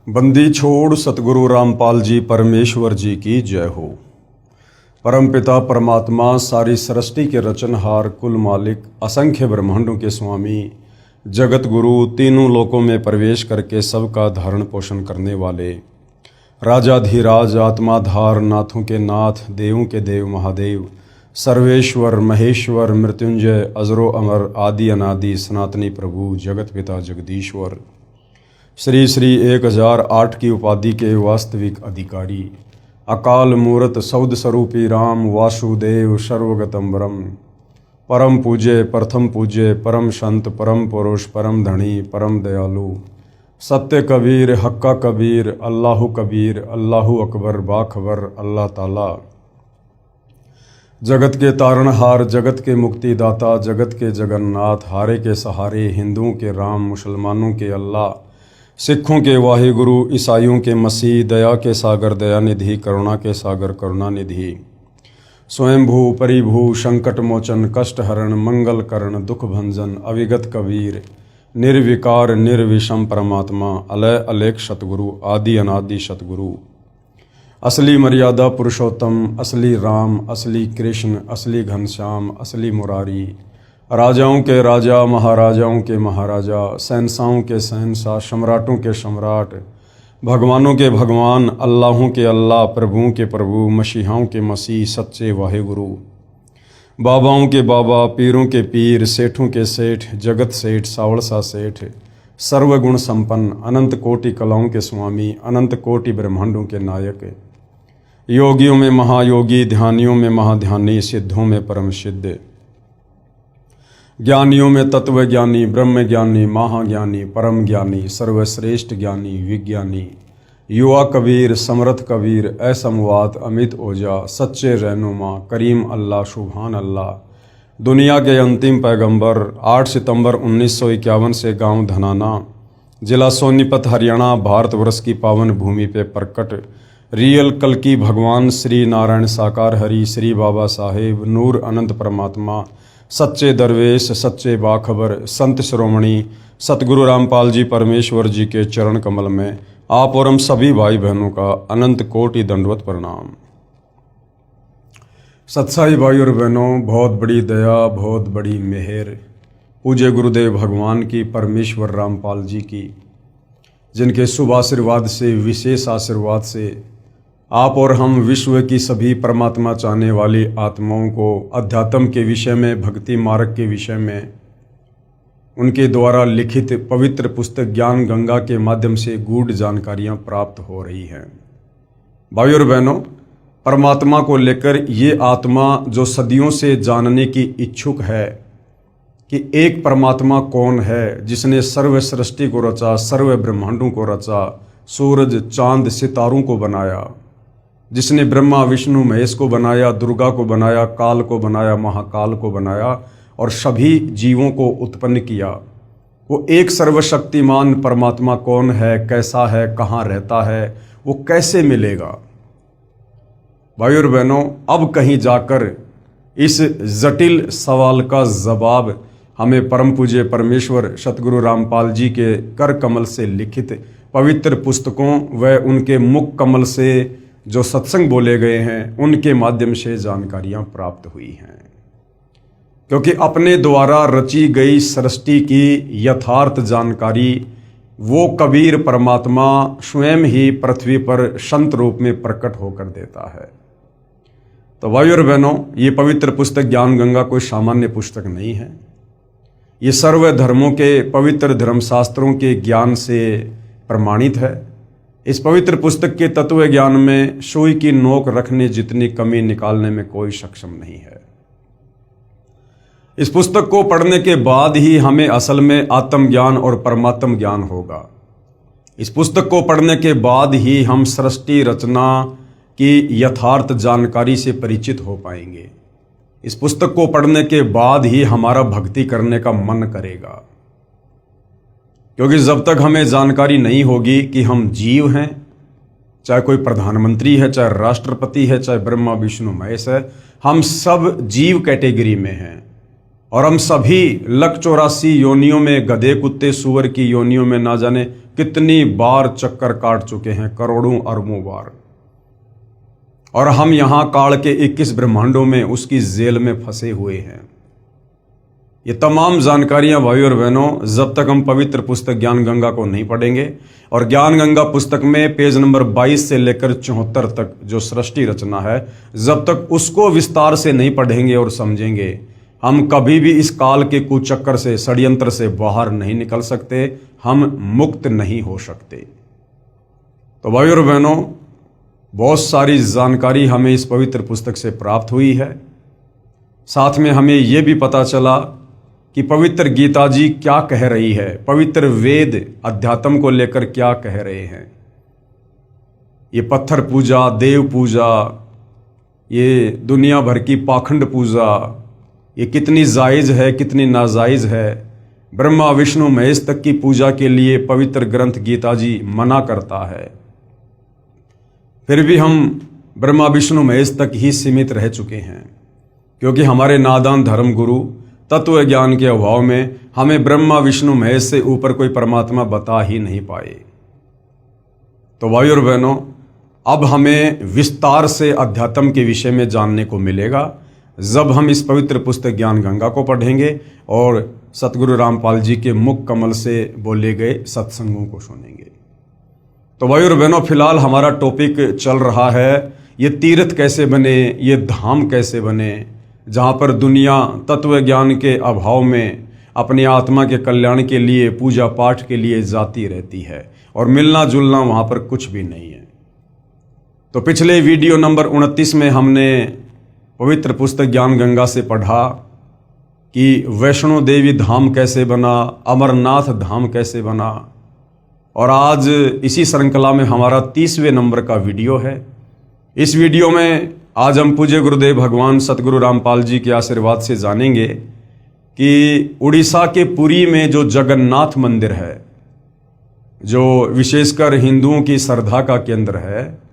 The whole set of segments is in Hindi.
बंदी छोड़ सतगुरु रामपाल जी परमेश्वर जी की जय हो। परमपिता परमात्मा सारी सृष्टि के रचनहार, कुल मालिक, असंख्य ब्रह्मांडों के स्वामी, जगत गुरु, तीनों लोकों में प्रवेश करके सबका धारण पोषण करने वाले, राजाधिराज, आत्माधार, नाथों के नाथ, देवों के देव महादेव, सर्वेश्वर महेश्वर, मृत्युंजय, अजरो अमर, आदि अनादि, सनातनी प्रभु, जगत पिता जगदीश्वर, श्री श्री 1008 की उपाधि के वास्तविक अधिकारी, अकाल मूर्त सौद स्वरूपी राम वासुदेव सर्वगतम ब्रह्म, परम पूज्य, प्रथम पूज्य, परम संत, परम पुरुष, परम धनी, परम दयालु, सत्य कबीर, हक्का कबीर, अल्लाहु कबीर, अल्लाहु अकबर, बाखबर, अल्लाह ताला, जगत के तारणहार, जगत के मुक्तिदाता, जगत के जगन्नाथ, हारे के सहारे, हिंदुओं के राम, मुसलमानों के अल्लाह, सिखों के वाहिगुरु, ईसाइयों के मसीह, दया के सागर दयानिधि, करुणा के सागर करुणानिधि, स्वयंभू परिभू, संकट मोचन, कष्ट हरण, मंगल करण, दुख भंजन, अविगत कबीर, निर्विकार निर्विषम परमात्मा, अलय अलेख सतगुरु, आदि अनादि सतगुरु, असली मर्यादा पुरुषोत्तम, असली राम, असली कृष्ण, असली घनश्याम, असली मुरारी, राजाओं के राजा, महाराजाओं के महाराजा, शहंशाहों के शहंशाह, सम्राटों के सम्राट, भगवानों के भगवान, अल्लाहों के अल्लाह, प्रभुओं के प्रभु, मसीहाओं के मसीह, सच्चे वाहिगुरु, बाबाओं के बाबा, पीरों के पीर, सेठों के सेठ, जगत सेठ, सावड़सा सेठ, सर्वगुण संपन्न, अनंत कोटि कलाओं के स्वामी, अनंत कोटि ब्रह्मांडों के नायक, योगियों में महायोगी, ध्यानियों में महाध्यानी, सिद्धों में परम सिद्ध, ज्ञानियों में तत्व ज्ञानी, ब्रह्म ज्ञानी, महाज्ञानी, परम ज्ञानी, सर्वश्रेष्ठ ज्ञानी, विज्ञानी, युवा कबीर, समर्थ कबीर, असमवात, अमित ओजा, सच्चे रहनुमा, करीम अल्लाह, सुभान अल्लाह, दुनिया के अंतिम पैगंबर, 8 सितंबर 1951 से गांव धनाना, जिला सोनीपत, हरियाणा, भारतवर्ष की पावन भूमि पे प्रकट रियल कल की भगवान श्री नारायण साकार हरि, श्री बाबा साहेब, नूर अनंत परमात्मा, सच्चे दरवेश, सच्चे बाखबर, संत श्रोमणी सतगुरु रामपाल जी परमेश्वर जी के चरण कमल में आप और हम सभी भाई बहनों का अनंत कोटि दंडवत प्रणाम। सत्साई भाई और बहनों, बहुत बड़ी दया, बहुत बड़ी मेहर पूज्य गुरुदेव भगवान की, परमेश्वर रामपाल जी की, जिनके शुभ आशीर्वाद से, विशेष आशीर्वाद से आप और हम विश्व की सभी परमात्मा चाहने वाली आत्माओं को अध्यात्म के विषय में, भक्ति मार्ग के विषय में उनके द्वारा लिखित पवित्र पुस्तक ज्ञान गंगा के माध्यम से गूढ़ जानकारियां प्राप्त हो रही हैं। भाई और बहनों, परमात्मा को लेकर ये आत्मा जो सदियों से जानने की इच्छुक है कि एक परमात्मा कौन है, जिसने सर्व सृष्टि को रचा, सर्व ब्रह्मांडों को रचा, सूरज चांद सितारों को बनाया, जिसने ब्रह्मा विष्णु महेश को बनाया, दुर्गा को बनाया, काल को बनाया, महाकाल को बनाया और सभी जीवों को उत्पन्न किया, वो एक सर्वशक्तिमान परमात्मा कौन है, कैसा है, कहाँ रहता है, वो कैसे मिलेगा। भाई और बहनों, अब कहीं जाकर इस जटिल सवाल का जवाब हमें परम पूज्य परमेश्वर सतगुरु रामपाल जी के कर कमल से लिखित पवित्र पुस्तकों व उनके मुख कमल से जो सत्संग बोले गए हैं उनके माध्यम से जानकारियां प्राप्त हुई हैं। क्योंकि अपने द्वारा रची गई सृष्टि की यथार्थ जानकारी वो कबीर परमात्मा स्वयं ही पृथ्वी पर संत रूप में प्रकट होकर देता है। तो भाई और बहनों, ये पवित्र पुस्तक ज्ञान गंगा कोई सामान्य पुस्तक नहीं है। ये सर्व धर्मों के पवित्र धर्मशास्त्रों के ज्ञान से प्रमाणित है। इस पवित्र पुस्तक के तत्व ज्ञान में सुई की नोक रखने जितनी कमी निकालने में कोई सक्षम नहीं है। इस पुस्तक को पढ़ने के बाद ही हमें असल में आत्मज्ञान और परमात्म ज्ञान होगा। इस पुस्तक को पढ़ने के बाद ही हम सृष्टि रचना की यथार्थ जानकारी से परिचित हो पाएंगे। इस पुस्तक को पढ़ने के बाद ही हमारा भक्ति करने का मन करेगा। क्योंकि जब तक हमें जानकारी नहीं होगी कि हम जीव हैं, चाहे कोई प्रधानमंत्री है, चाहे राष्ट्रपति है, चाहे ब्रह्मा विष्णु महेश है, हम सब जीव कैटेगरी में हैं। और हम सभी 184 योनियों में, गधे कुत्ते सूअर की योनियों में ना जाने कितनी बार चक्कर काट चुके हैं, करोड़ों अरबों बार। और हम यहां काल के 21 ब्रह्मांडों में उसकी जेल में फंसे हुए हैं। ये तमाम जानकारियां भाई और बहनों, जब तक हम पवित्र पुस्तक ज्ञान गंगा को नहीं पढ़ेंगे, और ज्ञान गंगा पुस्तक में पेज नंबर 22 से लेकर 74 तक जो सृष्टि रचना है, जब तक उसको विस्तार से नहीं पढ़ेंगे और समझेंगे, हम कभी भी इस काल के कुचक्कर से, षड्यंत्र से बाहर नहीं निकल सकते, हम मुक्त नहीं हो सकते। तो भाई और बहनों, बहुत सारी जानकारी हमें इस पवित्र पुस्तक से प्राप्त हुई है। साथ में हमें यह भी पता चला कि पवित्र गीता जी क्या कह रही है, पवित्र वेद अध्यात्म को लेकर क्या कह रहे हैं। ये पत्थर पूजा, देव पूजा, ये दुनिया भर की पाखंड पूजा, ये कितनी जायज़ है, कितनी नाजायज़ है। ब्रह्मा विष्णु महेश तक की पूजा के लिए पवित्र ग्रंथ गीता जी मना करता है। फिर भी हम ब्रह्मा विष्णु महेश तक ही सीमित रह चुके हैं, क्योंकि हमारे नादान धर्म गुरु तत्व ज्ञान के अभाव में हमें ब्रह्मा विष्णु महेश से ऊपर कोई परमात्मा बता ही नहीं पाए। तो भाई और बहनों, अब हमें विस्तार से अध्यात्म के विषय में जानने को मिलेगा जब हम इस पवित्र पुस्तक ज्ञान गंगा को पढ़ेंगे और सतगुरु रामपाल जी के मुख कमल से बोले गए सत्संगों को सुनेंगे। तो भाई और बहनों, फिलहाल हमारा टॉपिक चल रहा है, ये तीर्थ कैसे बने, ये धाम कैसे बने, जहाँ पर दुनिया तत्व ज्ञान के अभाव में अपनी आत्मा के कल्याण के लिए, पूजा पाठ के लिए जाती रहती है, और मिलना जुलना वहाँ पर कुछ भी नहीं है। तो पिछले वीडियो नंबर 29 में हमने पवित्र पुस्तक ज्ञान गंगा से पढ़ा कि वैष्णो देवी धाम कैसे बना, अमरनाथ धाम कैसे बना, और आज इसी श्रृंखला में हमारा 30वें नंबर का वीडियो है। इस वीडियो में आज हम पूज्य गुरुदेव भगवान सतगुरु रामपाल जी के आशीर्वाद से जानेंगे कि उड़ीसा के पुरी में जो जगन्नाथ मंदिर है, जो विशेषकर हिंदुओं की श्रद्धा का केंद्र है,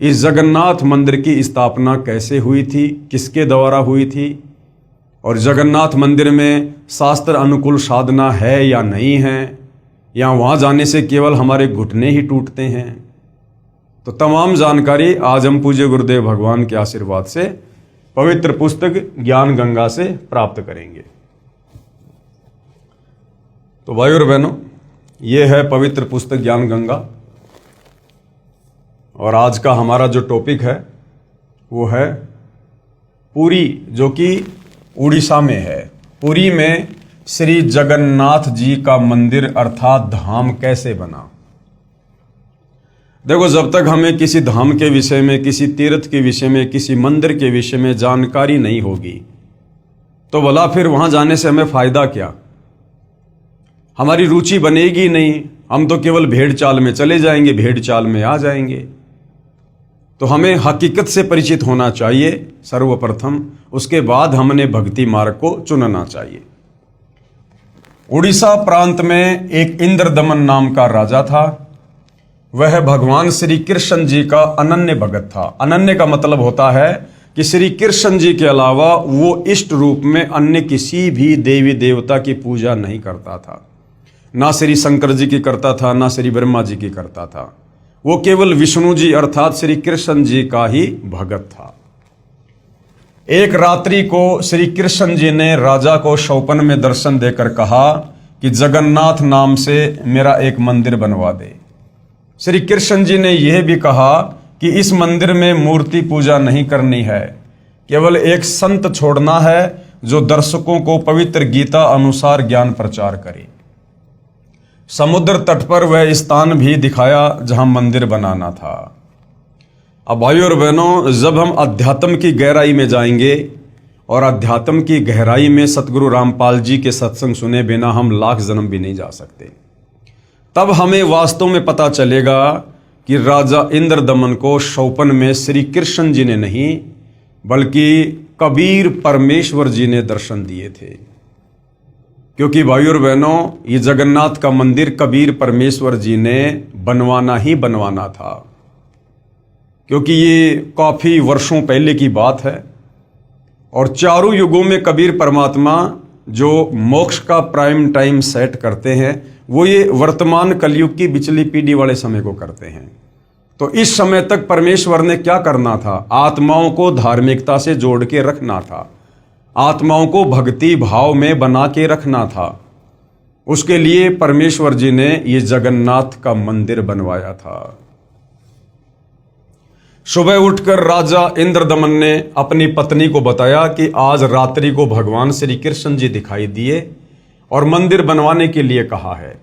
इस जगन्नाथ मंदिर की स्थापना कैसे हुई थी, किसके द्वारा हुई थी, और जगन्नाथ मंदिर में शास्त्र अनुकूल साधना है या नहीं है, या वहाँ जाने से केवल हमारे घुटने ही टूटते हैं। तो तमाम जानकारी आज हम पूज्य गुरुदेव भगवान के आशीर्वाद से पवित्र पुस्तक ज्ञान गंगा से प्राप्त करेंगे। तो भाई और बहनों, ये है पवित्र पुस्तक ज्ञान गंगा, और आज का हमारा जो टॉपिक है वो है पुरी, जो कि उड़ीसा में है। पुरी में श्री जगन्नाथ जी का मंदिर अर्थात धाम कैसे बना। देखो, जब तक हमें किसी धाम के विषय में, किसी तीर्थ के विषय में, किसी मंदिर के विषय में जानकारी नहीं होगी, तो भला फिर वहां जाने से हमें फायदा क्या। हमारी रुचि बनेगी नहीं, हम तो केवल भेड़ चाल में चले जाएंगे, भेड़ चाल में आ जाएंगे। तो हमें हकीकत से परिचित होना चाहिए सर्वप्रथम, उसके बाद हमने भक्ति मार्ग को चुनना चाहिए। उड़ीसा प्रांत में एक इंद्रदमन नाम का राजा था। वह भगवान श्री कृष्ण जी का अनन्य भगत था। अनन्य का मतलब होता है कि श्री कृष्ण जी के अलावा वो इष्ट रूप में अन्य किसी भी देवी देवता की पूजा नहीं करता था। ना श्री शंकर जी की करता था, ना श्री ब्रह्मा जी की करता था। वो केवल विष्णु जी अर्थात श्री कृष्ण जी का ही भगत था। एक रात्रि को श्री कृष्ण जी ने राजा को स्वप्न में दर्शन देकर कहा कि जगन्नाथ नाम से मेरा एक मंदिर बनवा दे। श्री कृष्ण जी ने यह भी कहा कि इस मंदिर में मूर्ति पूजा नहीं करनी है, केवल एक संत छोड़ना है जो दर्शकों को पवित्र गीता अनुसार ज्ञान प्रचार करे। समुद्र तट पर वह स्थान भी दिखाया जहां मंदिर बनाना था। अब भाइयों और बहनों, जब हम अध्यात्म की गहराई में जाएंगे, और अध्यात्म की गहराई में सतगुरु रामपाल जी के सत्संग सुने बिना हम लाख जन्म भी नहीं जा सकते, तब हमें वास्तव में पता चलेगा कि राजा इंद्रदमन को स्वप्न में श्री कृष्ण जी ने नहीं बल्कि कबीर परमेश्वर जी ने दर्शन दिए थे। क्योंकि भाइयों और बहनों, ये जगन्नाथ का मंदिर कबीर परमेश्वर जी ने बनवाना ही बनवाना था, क्योंकि ये काफी वर्षों पहले की बात है। और चारों युगों में कबीर परमात्मा जो मोक्ष का प्राइम टाइम सेट करते हैं वो ये वर्तमान कलयुग की बिचली पीढ़ी वाले समय को करते हैं। तो इस समय तक परमेश्वर ने क्या करना था? आत्माओं को धार्मिकता से जोड़ के रखना था, आत्माओं को भक्ति भाव में बना के रखना था। उसके लिए परमेश्वर जी ने ये जगन्नाथ का मंदिर बनवाया था। सुबह उठकर राजा इंद्रदमन ने अपनी पत्नी को बताया कि आज रात्रि को भगवान श्री कृष्ण जी दिखाई दिए और मंदिर बनवाने के लिए कहा है।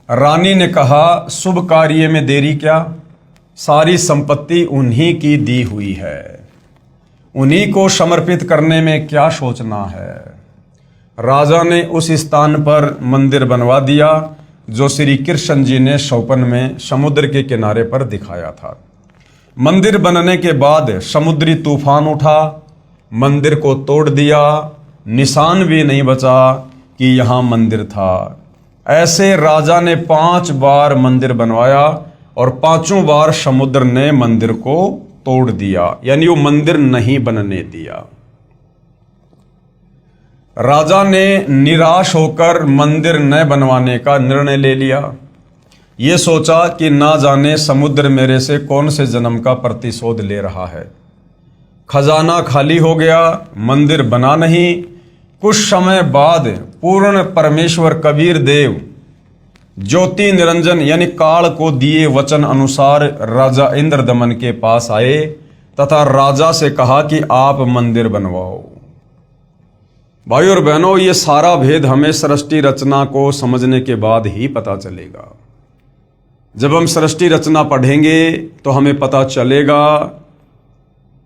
रानी ने कहा, शुभ कार्य में देरी क्या, सारी संपत्ति उन्हीं की दी हुई है, उन्हीं को समर्पित करने में क्या सोचना है। राजा ने उस स्थान पर मंदिर बनवा दिया जो श्री कृष्ण जी ने स्वप्न में समुद्र के किनारे पर दिखाया था। मंदिर बनने के बाद समुद्री तूफान उठा, मंदिर को तोड़ दिया, निशान भी नहीं बचा कि यहाँ मंदिर था। ऐसे राजा ने 5 बार मंदिर बनवाया और 5 बार समुद्र ने मंदिर को तोड़ दिया, यानी वो मंदिर नहीं बनने दिया। राजा ने निराश होकर मंदिर न बनवाने का निर्णय ले लिया। ये सोचा कि ना जाने समुद्र मेरे से कौन से जन्म का प्रतिशोध ले रहा है। खजाना खाली हो गया, मंदिर बना नहीं। कुछ समय बाद पूर्ण परमेश्वर कबीर देव ज्योति निरंजन यानी काल को दिए वचन अनुसार राजा इंद्रदमन के पास आए तथा राजा से कहा कि आप मंदिर बनवाओ। भाई और बहनों, ये सारा भेद हमें सृष्टि रचना को समझने के बाद ही पता चलेगा। जब हम सृष्टि रचना पढ़ेंगे तो हमें पता चलेगा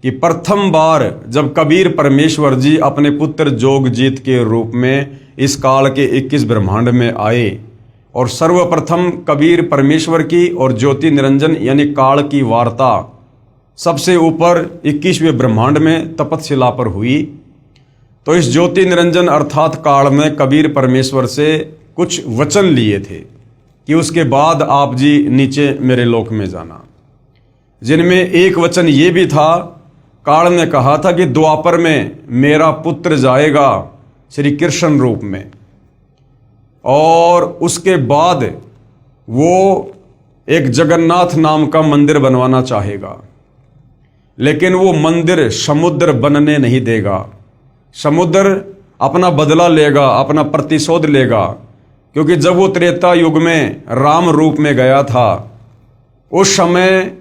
कि प्रथम बार जब कबीर परमेश्वर जी अपने पुत्र जोगजीत के रूप में इस काल के 21 ब्रह्मांड में आए और सर्वप्रथम कबीर परमेश्वर की और ज्योति निरंजन यानी काल की वार्ता सबसे ऊपर 21वें ब्रह्मांड में तपतशिला पर हुई, तो इस ज्योति निरंजन अर्थात काल में कबीर परमेश्वर से कुछ वचन लिए थे कि उसके बाद आप जी नीचे मेरे लोक में जाना, जिनमें एक वचन ये भी था, काल ने कहा था कि द्वापर में मेरा पुत्र जाएगा श्री कृष्ण रूप में और उसके बाद वो एक जगन्नाथ नाम का मंदिर बनवाना चाहेगा, लेकिन वो मंदिर समुद्र बनने नहीं देगा। समुद्र अपना बदला लेगा, अपना प्रतिशोध लेगा, क्योंकि जब वो त्रेता युग में राम रूप में गया था उस समय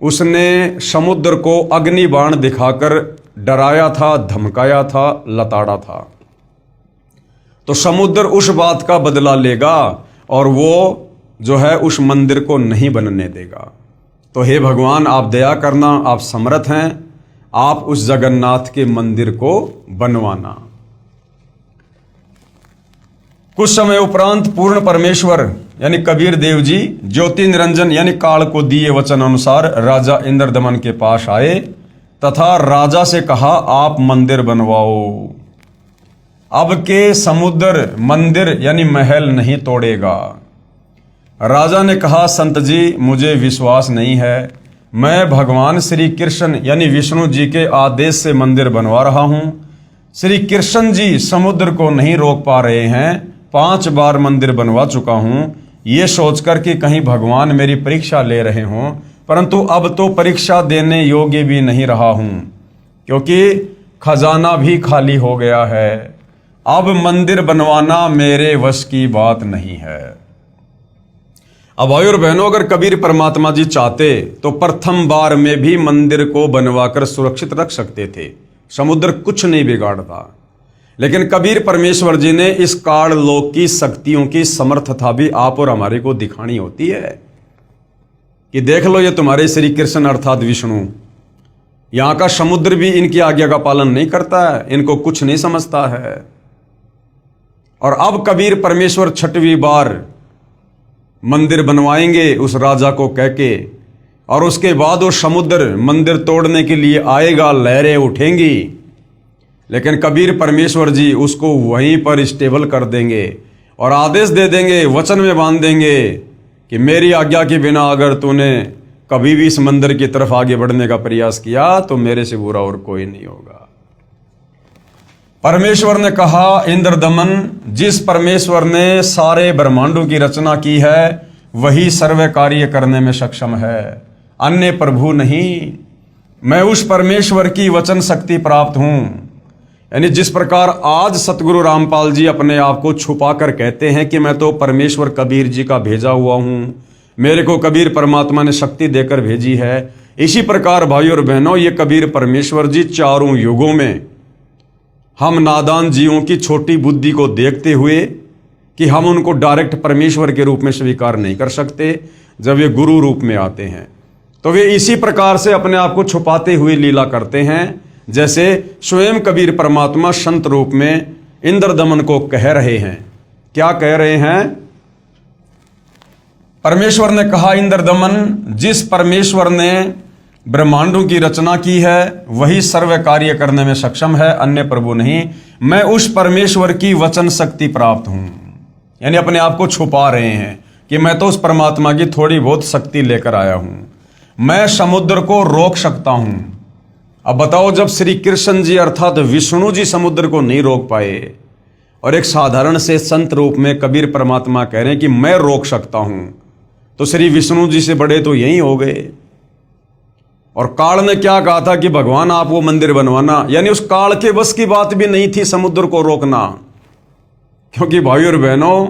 उसने समुद्र को अग्नि बाण दिखाकर डराया था, धमकाया था, लताड़ा था। तो समुद्र उस बात का बदला लेगा और वो जो है उस मंदिर को नहीं बनने देगा। तो हे भगवान, आप दया करना, आप समर्थ हैं, आप उस जगन्नाथ के मंदिर को बनवाना। कुछ समय उपरांत पूर्ण परमेश्वर यानी कबीर देव जी ज्योति निरंजन यानी काल को दिए वचन अनुसार राजा इंद्रदमन के पास आए तथा राजा से कहा, आप मंदिर बनवाओ। अब के समुद्र मंदिर यानी महल नहीं तोड़ेगा। राजा ने कहा, संत जी मुझे विश्वास नहीं है, मैं भगवान श्री कृष्ण यानी विष्णु जी के आदेश से मंदिर बनवा रहा हूं। श्री कृष्ण जी समुद्र को नहीं रोक पा रहे हैं, 5 बार मंदिर बनवा चुका हूं, ये सोचकर कि कहीं भगवान मेरी परीक्षा ले रहे हों, परंतु अब तो परीक्षा देने योग्य भी नहीं रहा हूं, क्योंकि खजाना भी खाली हो गया है। अब मंदिर बनवाना मेरे वश की बात नहीं है। अब भाई और बहनों, अगर कबीर परमात्मा जी चाहते तो प्रथम बार में भी मंदिर को बनवाकर सुरक्षित रख सकते थे, समुद्र कुछ नहीं बिगाड़ता। लेकिन कबीर परमेश्वर जी ने इस काल लोक की शक्तियों की समर्थता भी आप और हमारे को दिखानी होती है कि देख लो, ये तुम्हारे श्री कृष्ण अर्थात विष्णु, यहां का समुद्र भी इनकी आज्ञा का पालन नहीं करता है, इनको कुछ नहीं समझता है। और अब कबीर परमेश्वर 6वीं बार मंदिर बनवाएंगे उस राजा को कह के, और उसके बाद वो समुद्र मंदिर तोड़ने के लिए आएगा, लहरें उठेंगी, लेकिन कबीर परमेश्वर जी उसको वहीं पर स्टेबल कर देंगे और आदेश दे देंगे, वचन में बांध देंगे कि मेरी आज्ञा के बिना अगर तूने कभी भी इस मंदिर की तरफ आगे बढ़ने का प्रयास किया तो मेरे से बुरा और कोई नहीं होगा। परमेश्वर ने कहा, इंद्रदमन, जिस परमेश्वर ने सारे ब्रह्मांडों की रचना की है वही सर्व कार्य करने में सक्षम है, अन्य प्रभु नहीं। मैं उस परमेश्वर की वचन शक्ति प्राप्त हूं। यानी जिस प्रकार आज सतगुरु रामपाल जी अपने आप को छुपा कर कहते हैं कि मैं तो परमेश्वर कबीर जी का भेजा हुआ हूं, मेरे को कबीर परमात्मा ने शक्ति देकर भेजी है, इसी प्रकार भाई और बहनों ये कबीर परमेश्वर जी चारों युगों में हम नादान जीवों की छोटी बुद्धि को देखते हुए कि हम उनको डायरेक्ट परमेश्वर के रूप में स्वीकार नहीं कर सकते, जब ये गुरु रूप में आते हैं तो वे इसी प्रकार से अपने आप को छुपाते हुए लीला करते हैं, जैसे स्वयं कबीर परमात्मा संत रूप में इंद्रदमन को कह रहे हैं। क्या कह रहे हैं? परमेश्वर ने कहा, इंद्रदमन, जिस परमेश्वर ने ब्रह्मांडों की रचना की है वही सर्व कार्य करने में सक्षम है, अन्य प्रभु नहीं। मैं उस परमेश्वर की वचन शक्ति प्राप्त हूं। यानी अपने आप को छुपा रहे हैं कि मैं तो उस परमात्मा की थोड़ी बहुत शक्ति लेकर आया हूं। मैं समुद्र को रोक सकता हूं। अब बताओ, जब श्री कृष्ण जी अर्थात विष्णु जी समुद्र को नहीं रोक पाए और एक साधारण से संत रूप में कबीर परमात्मा कह रहे हैं कि मैं रोक सकता हूं, तो श्री विष्णु जी से बड़े तो यही हो गए। और काल ने क्या कहा था कि भगवान आप वो मंदिर बनवाना, यानी उस काल के बस की बात भी नहीं थी समुद्र को रोकना। क्योंकि भाई और बहनों,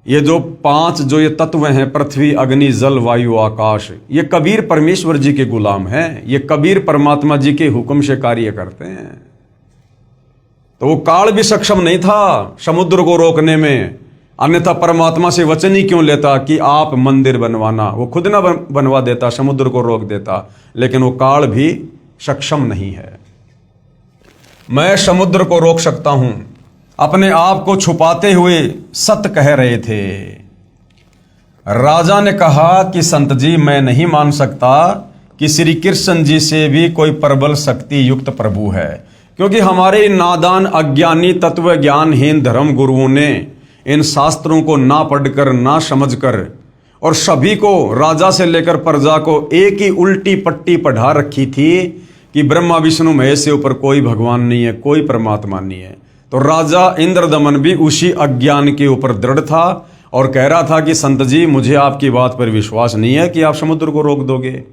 ये जो पांच जो ये तत्व हैं, पृथ्वी, अग्नि, जल, वायु, आकाश, ये कबीर परमेश्वर जी के गुलाम हैं। ये कबीर परमात्मा जी के हुक्म से कार्य करते हैं। तो वो काल भी सक्षम नहीं था समुद्र को रोकने में, अन्यथा परमात्मा से वचन ही क्यों लेता कि आप मंदिर बनवाना। वो खुद ना बनवा देता, समुद्र को रोक देता, लेकिन वो काल भी सक्षम नहीं है। मैं समुद्र को रोक सकता हूं, अपने आप को छुपाते हुए सत्य कह रहे थे। राजा ने कहा कि संत जी, मैं नहीं मान सकता कि श्री कृष्ण जी से भी कोई प्रबल शक्ति युक्त प्रभु है, क्योंकि हमारे नादान अज्ञानी तत्व ज्ञानहीन धर्म गुरुओं ने इन शास्त्रों को ना पढ़कर ना समझकर और सभी को, राजा से लेकर प्रजा को, एक ही उल्टी पट्टी पढ़ा रखी थी कि ब्रह्मा विष्णु महेश से ऊपर कोई भगवान नहीं है, कोई परमात्मा नहीं है। तो राजा इंद्रदमन भी उसी अज्ञान के ऊपर दृढ़ था और कह रहा था कि संत जी, मुझे आपकी बात पर विश्वास नहीं है कि आप समुद्र को रोक दोगे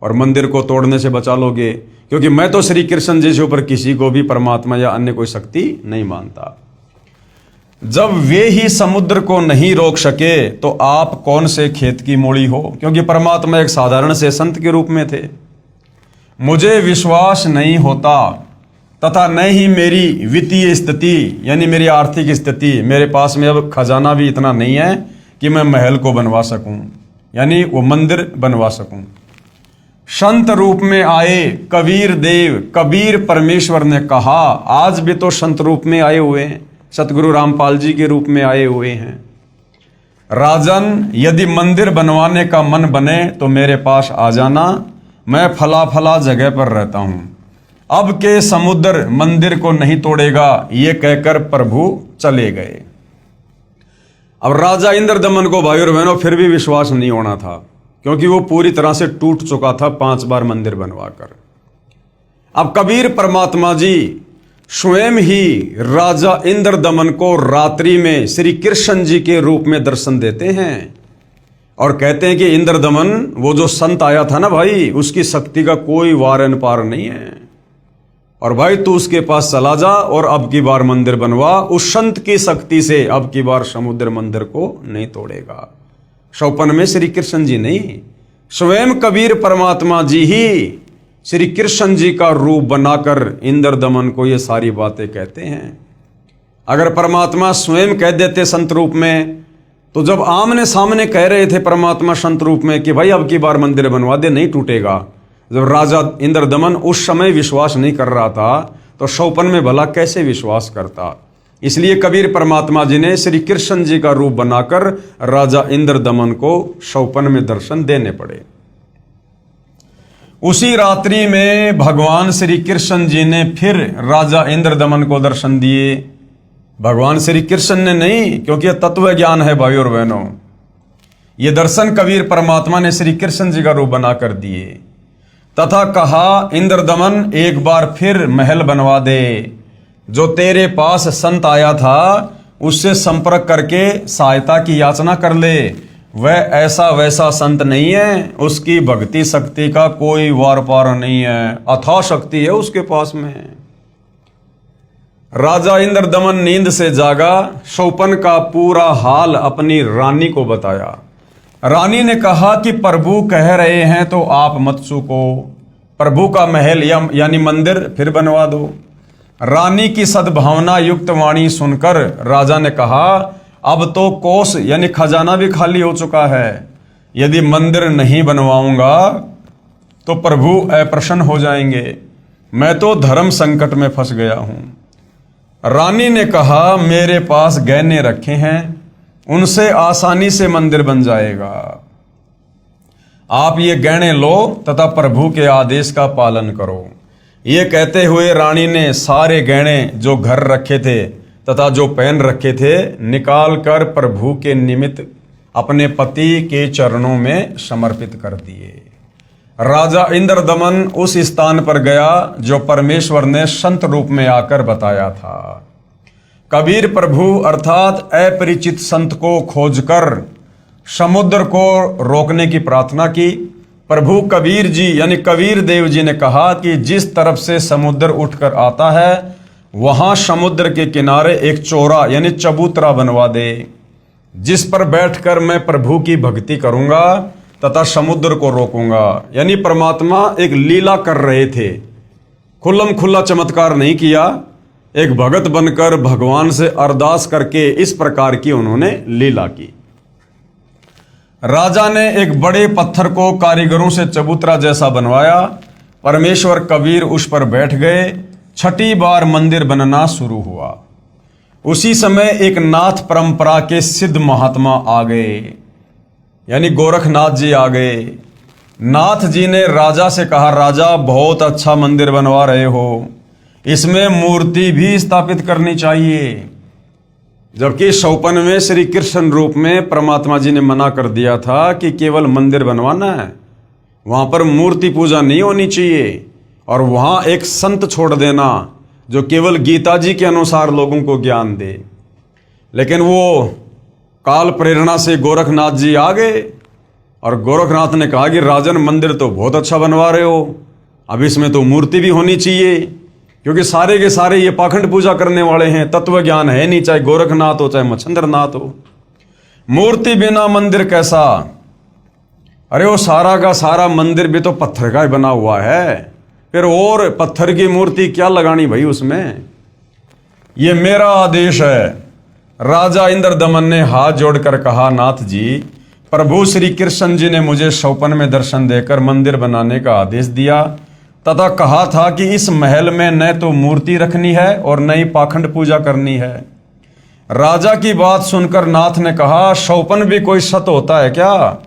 और मंदिर को तोड़ने से बचा लोगे, क्योंकि मैं तो श्री कृष्ण जी से ऊपर किसी को भी परमात्मा या अन्य कोई शक्ति नहीं मानता। जब वे ही समुद्र को नहीं रोक सके तो आप कौन से खेत की मूली हो, क्योंकि परमात्मा एक साधारण से संत के रूप में थे। मुझे विश्वास नहीं होता तथा न ही मेरी वित्तीय स्थिति, यानी मेरी आर्थिक स्थिति, मेरे पास में अब खजाना भी इतना नहीं है कि मैं महल को बनवा सकूं, यानी वो मंदिर बनवा सकूं। संत रूप में आए कबीर देव, कबीर परमेश्वर ने कहा, आज भी तो संत रूप में आए हुए हैं, सतगुरु रामपाल जी के रूप में आए हुए हैं। राजन, यदि मंदिर बनवाने का मन बने तो मेरे पास आ जाना, मैं फला फला जगह पर रहता हूं। अब के समुद्र मंदिर को नहीं तोड़ेगा, ये कहकर प्रभु चले गए। अब राजा इंद्रदमन को भाई और बहनों फिर भी विश्वास नहीं होना था, क्योंकि वो पूरी तरह से टूट चुका था 5 बार मंदिर बनवाकर। अब कबीर परमात्मा जी स्वयं ही राजा इंद्रदमन को रात्रि में श्री कृष्ण जी के रूप में दर्शन देते हैं और कहते हैं कि इंद्रदमन, वो जो संत आया था ना भाई, उसकी शक्ति का कोई वारन पार नहीं है, और भाई तू उसके पास चला जा और अब की बार मंदिर बनवा। उस संत की शक्ति से अब की बार समुद्र मंदिर को नहीं तोड़ेगा। स्वप्न में श्री कृष्ण जी नहीं, स्वयं कबीर परमात्मा जी ही श्री कृष्ण जी का रूप बनाकर इंद्रदमन को ये सारी बातें कहते हैं। अगर परमात्मा स्वयं कह देते संत रूप में, तो जब आमने सामने कह रहे थे परमात्मा संत रूप में कि भाई अब की बार मंदिर बनवा दे, नहीं टूटेगा, जब राजा इंद्रदमन उस समय विश्वास नहीं कर रहा था, तो स्वप्न में भला कैसे विश्वास करता। इसलिए कबीर परमात्मा जी ने श्री कृष्ण जी का रूप बनाकर राजा इंद्रदमन को स्वप्न में दर्शन देने पड़े। उसी रात्रि में भगवान श्री कृष्ण जी ने फिर राजा इंद्रदमन को दर्शन दिए। भगवान श्री कृष्ण ने नहीं, क्योंकि यह तत्व ज्ञान है भाई और बहनों। ये दर्शन कबीर परमात्मा ने श्री कृष्ण जी का रूप बनाकर दिए तथा कहा, इंद्रदमन एक बार फिर महल बनवा दे, जो तेरे पास संत आया था उससे संपर्क करके सहायता की याचना कर ले। वह ऐसा वैसा संत नहीं है, उसकी भक्ति शक्ति का कोई वार पार नहीं है, अथाह शक्ति है उसके पास में। राजा इंद्रदमन नींद से जागा, शौपन का पूरा हाल अपनी रानी को बताया। रानी ने कहा कि प्रभु कह रहे हैं तो आप मत चूको, प्रभु का महल यानी मंदिर फिर बनवा दो। रानी की सद्भावना युक्त वाणी सुनकर राजा ने कहा, अब तो कोष यानी खजाना भी खाली हो चुका है, यदि मंदिर नहीं बनवाऊंगा तो प्रभु अप्रसन्न हो जाएंगे, मैं तो धर्म संकट में फंस गया हूं। रानी ने कहा, मेरे पास गहने रखे हैं, उनसे आसानी से मंदिर बन जाएगा, आप ये गहने लो तथा प्रभु के आदेश का पालन करो। ये कहते हुए रानी ने सारे गहने जो घर रखे थे तथा जो पहन रखे थे निकाल कर प्रभु के निमित्त अपने पति के चरणों में समर्पित कर दिए। राजा इंद्रदमन उस स्थान पर गया जो परमेश्वर ने संत रूप में आकर बताया था। कबीर प्रभु अर्थात अपरिचित संत को खोजकर समुद्र को रोकने की प्रार्थना की। प्रभु कबीर जी यानी कबीर देव जी ने कहा कि जिस तरफ से समुद्र उठकर आता है वहां समुद्र के किनारे एक चौरा यानी चबूतरा बनवा दे, जिस पर बैठकर मैं प्रभु की भक्ति करूंगा तथा समुद्र को रोकूंगा। यानी परमात्मा एक लीला कर रहे थे, खुल्लम खुल्ला चमत्कार नहीं किया, एक भगत बनकर भगवान से अरदास करके इस प्रकार की उन्होंने लीला की। राजा ने एक बड़े पत्थर को कारीगरों से चबूतरा जैसा बनवाया। परमेश्वर कबीर उस पर बैठ गए। छठी बार मंदिर बनना शुरू हुआ। उसी समय एक नाथ परंपरा के सिद्ध महात्मा आ गए, यानी गोरखनाथ जी आ गए। नाथ जी ने राजा से कहा, राजा बहुत अच्छा मंदिर बनवा रहे हो, इसमें मूर्ति भी स्थापित करनी चाहिए। जबकि शौपन में श्री कृष्ण रूप में परमात्मा जी ने मना कर दिया था कि केवल मंदिर बनवाना है, वहां पर मूर्ति पूजा नहीं होनी चाहिए, और वहां एक संत छोड़ देना जो केवल गीता जी के अनुसार लोगों को ज्ञान दे। लेकिन वो काल प्रेरणा से गोरखनाथ जी आ गए और गोरखनाथ ने कहा कि राजन मंदिर तो बहुत अच्छा बनवा रहे हो, अब इसमें तो मूर्ति भी होनी चाहिए, क्योंकि सारे के सारे ये पाखंड पूजा करने वाले हैं, तत्व ज्ञान है नहीं, चाहे गोरखनाथ हो चाहे मच्छंद्रनाथ हो। मूर्ति बिना मंदिर कैसा? अरे वो सारा का सारा मंदिर भी तो पत्थर का ही बना हुआ है, फिर और पत्थर की मूर्ति क्या लगानी भाई उसमें? ये मेरा आदेश है। राजा इंद्रदमन ने हाथ जोड़कर कहा, नाथ जी, प्रभु श्री कृष्ण जी ने मुझे शौपन में दर्शन देकर मंदिर बनाने का आदेश दिया तथा कहा था कि इस महल में न तो मूर्ति रखनी है और न ही पाखंड पूजा करनी है। राजा की बात सुनकर नाथ ने कहा, शौपन भी कोई सत होता है क्या?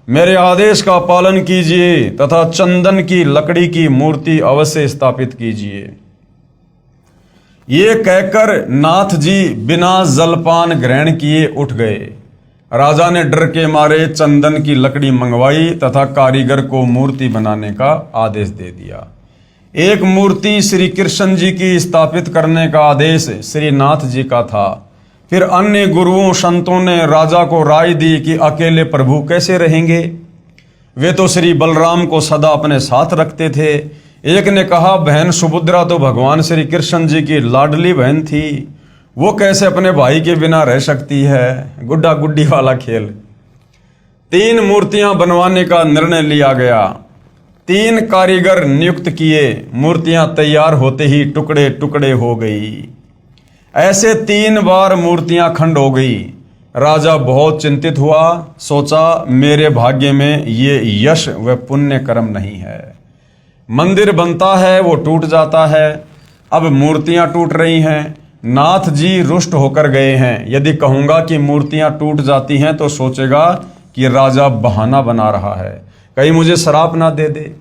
मेरे आदेश का पालन कीजिए तथा चंदन की लकड़ी की मूर्ति अवश्य स्थापित कीजिए। ये कहकर नाथ जी बिना जलपान ग्रहण किए उठ गए। राजा ने डर के मारे चंदन की लकड़ी मंगवाई तथा कारीगर को मूर्ति बनाने का आदेश दे दिया। एक मूर्ति श्री कृष्ण जी की स्थापित करने का आदेश श्री नाथ जी का था। फिर अन्य गुरुओं संतों ने राजा को राय दी कि अकेले प्रभु कैसे रहेंगे, वे तो श्री बलराम को सदा अपने साथ रखते थे। एक ने कहा, बहन सुभद्रा तो भगवान श्री कृष्ण जी की लाडली बहन थी, वो कैसे अपने भाई के बिना रह सकती है? गुड्डा गुड्डी वाला खेल। 3 मूर्तियां बनवाने का निर्णय लिया गया। 3 कारीगर नियुक्त किए। मूर्तियां तैयार होते ही टुकड़े टुकड़े हो गई। ऐसे 3 बार मूर्तियां खंड हो गई। राजा बहुत चिंतित हुआ, सोचा मेरे भाग्य में ये यश व पुण्य कर्म नहीं है। मंदिर बनता है वो टूट जाता है, अब मूर्तियां टूट रही हैं। नाथ जी रुष्ट होकर गए हैं। यदि कहूंगा कि मूर्तियां टूट जाती हैं तो सोचेगा कि राजा बहाना बना रहा है, कहीं मुझे श्राप ना दे दे।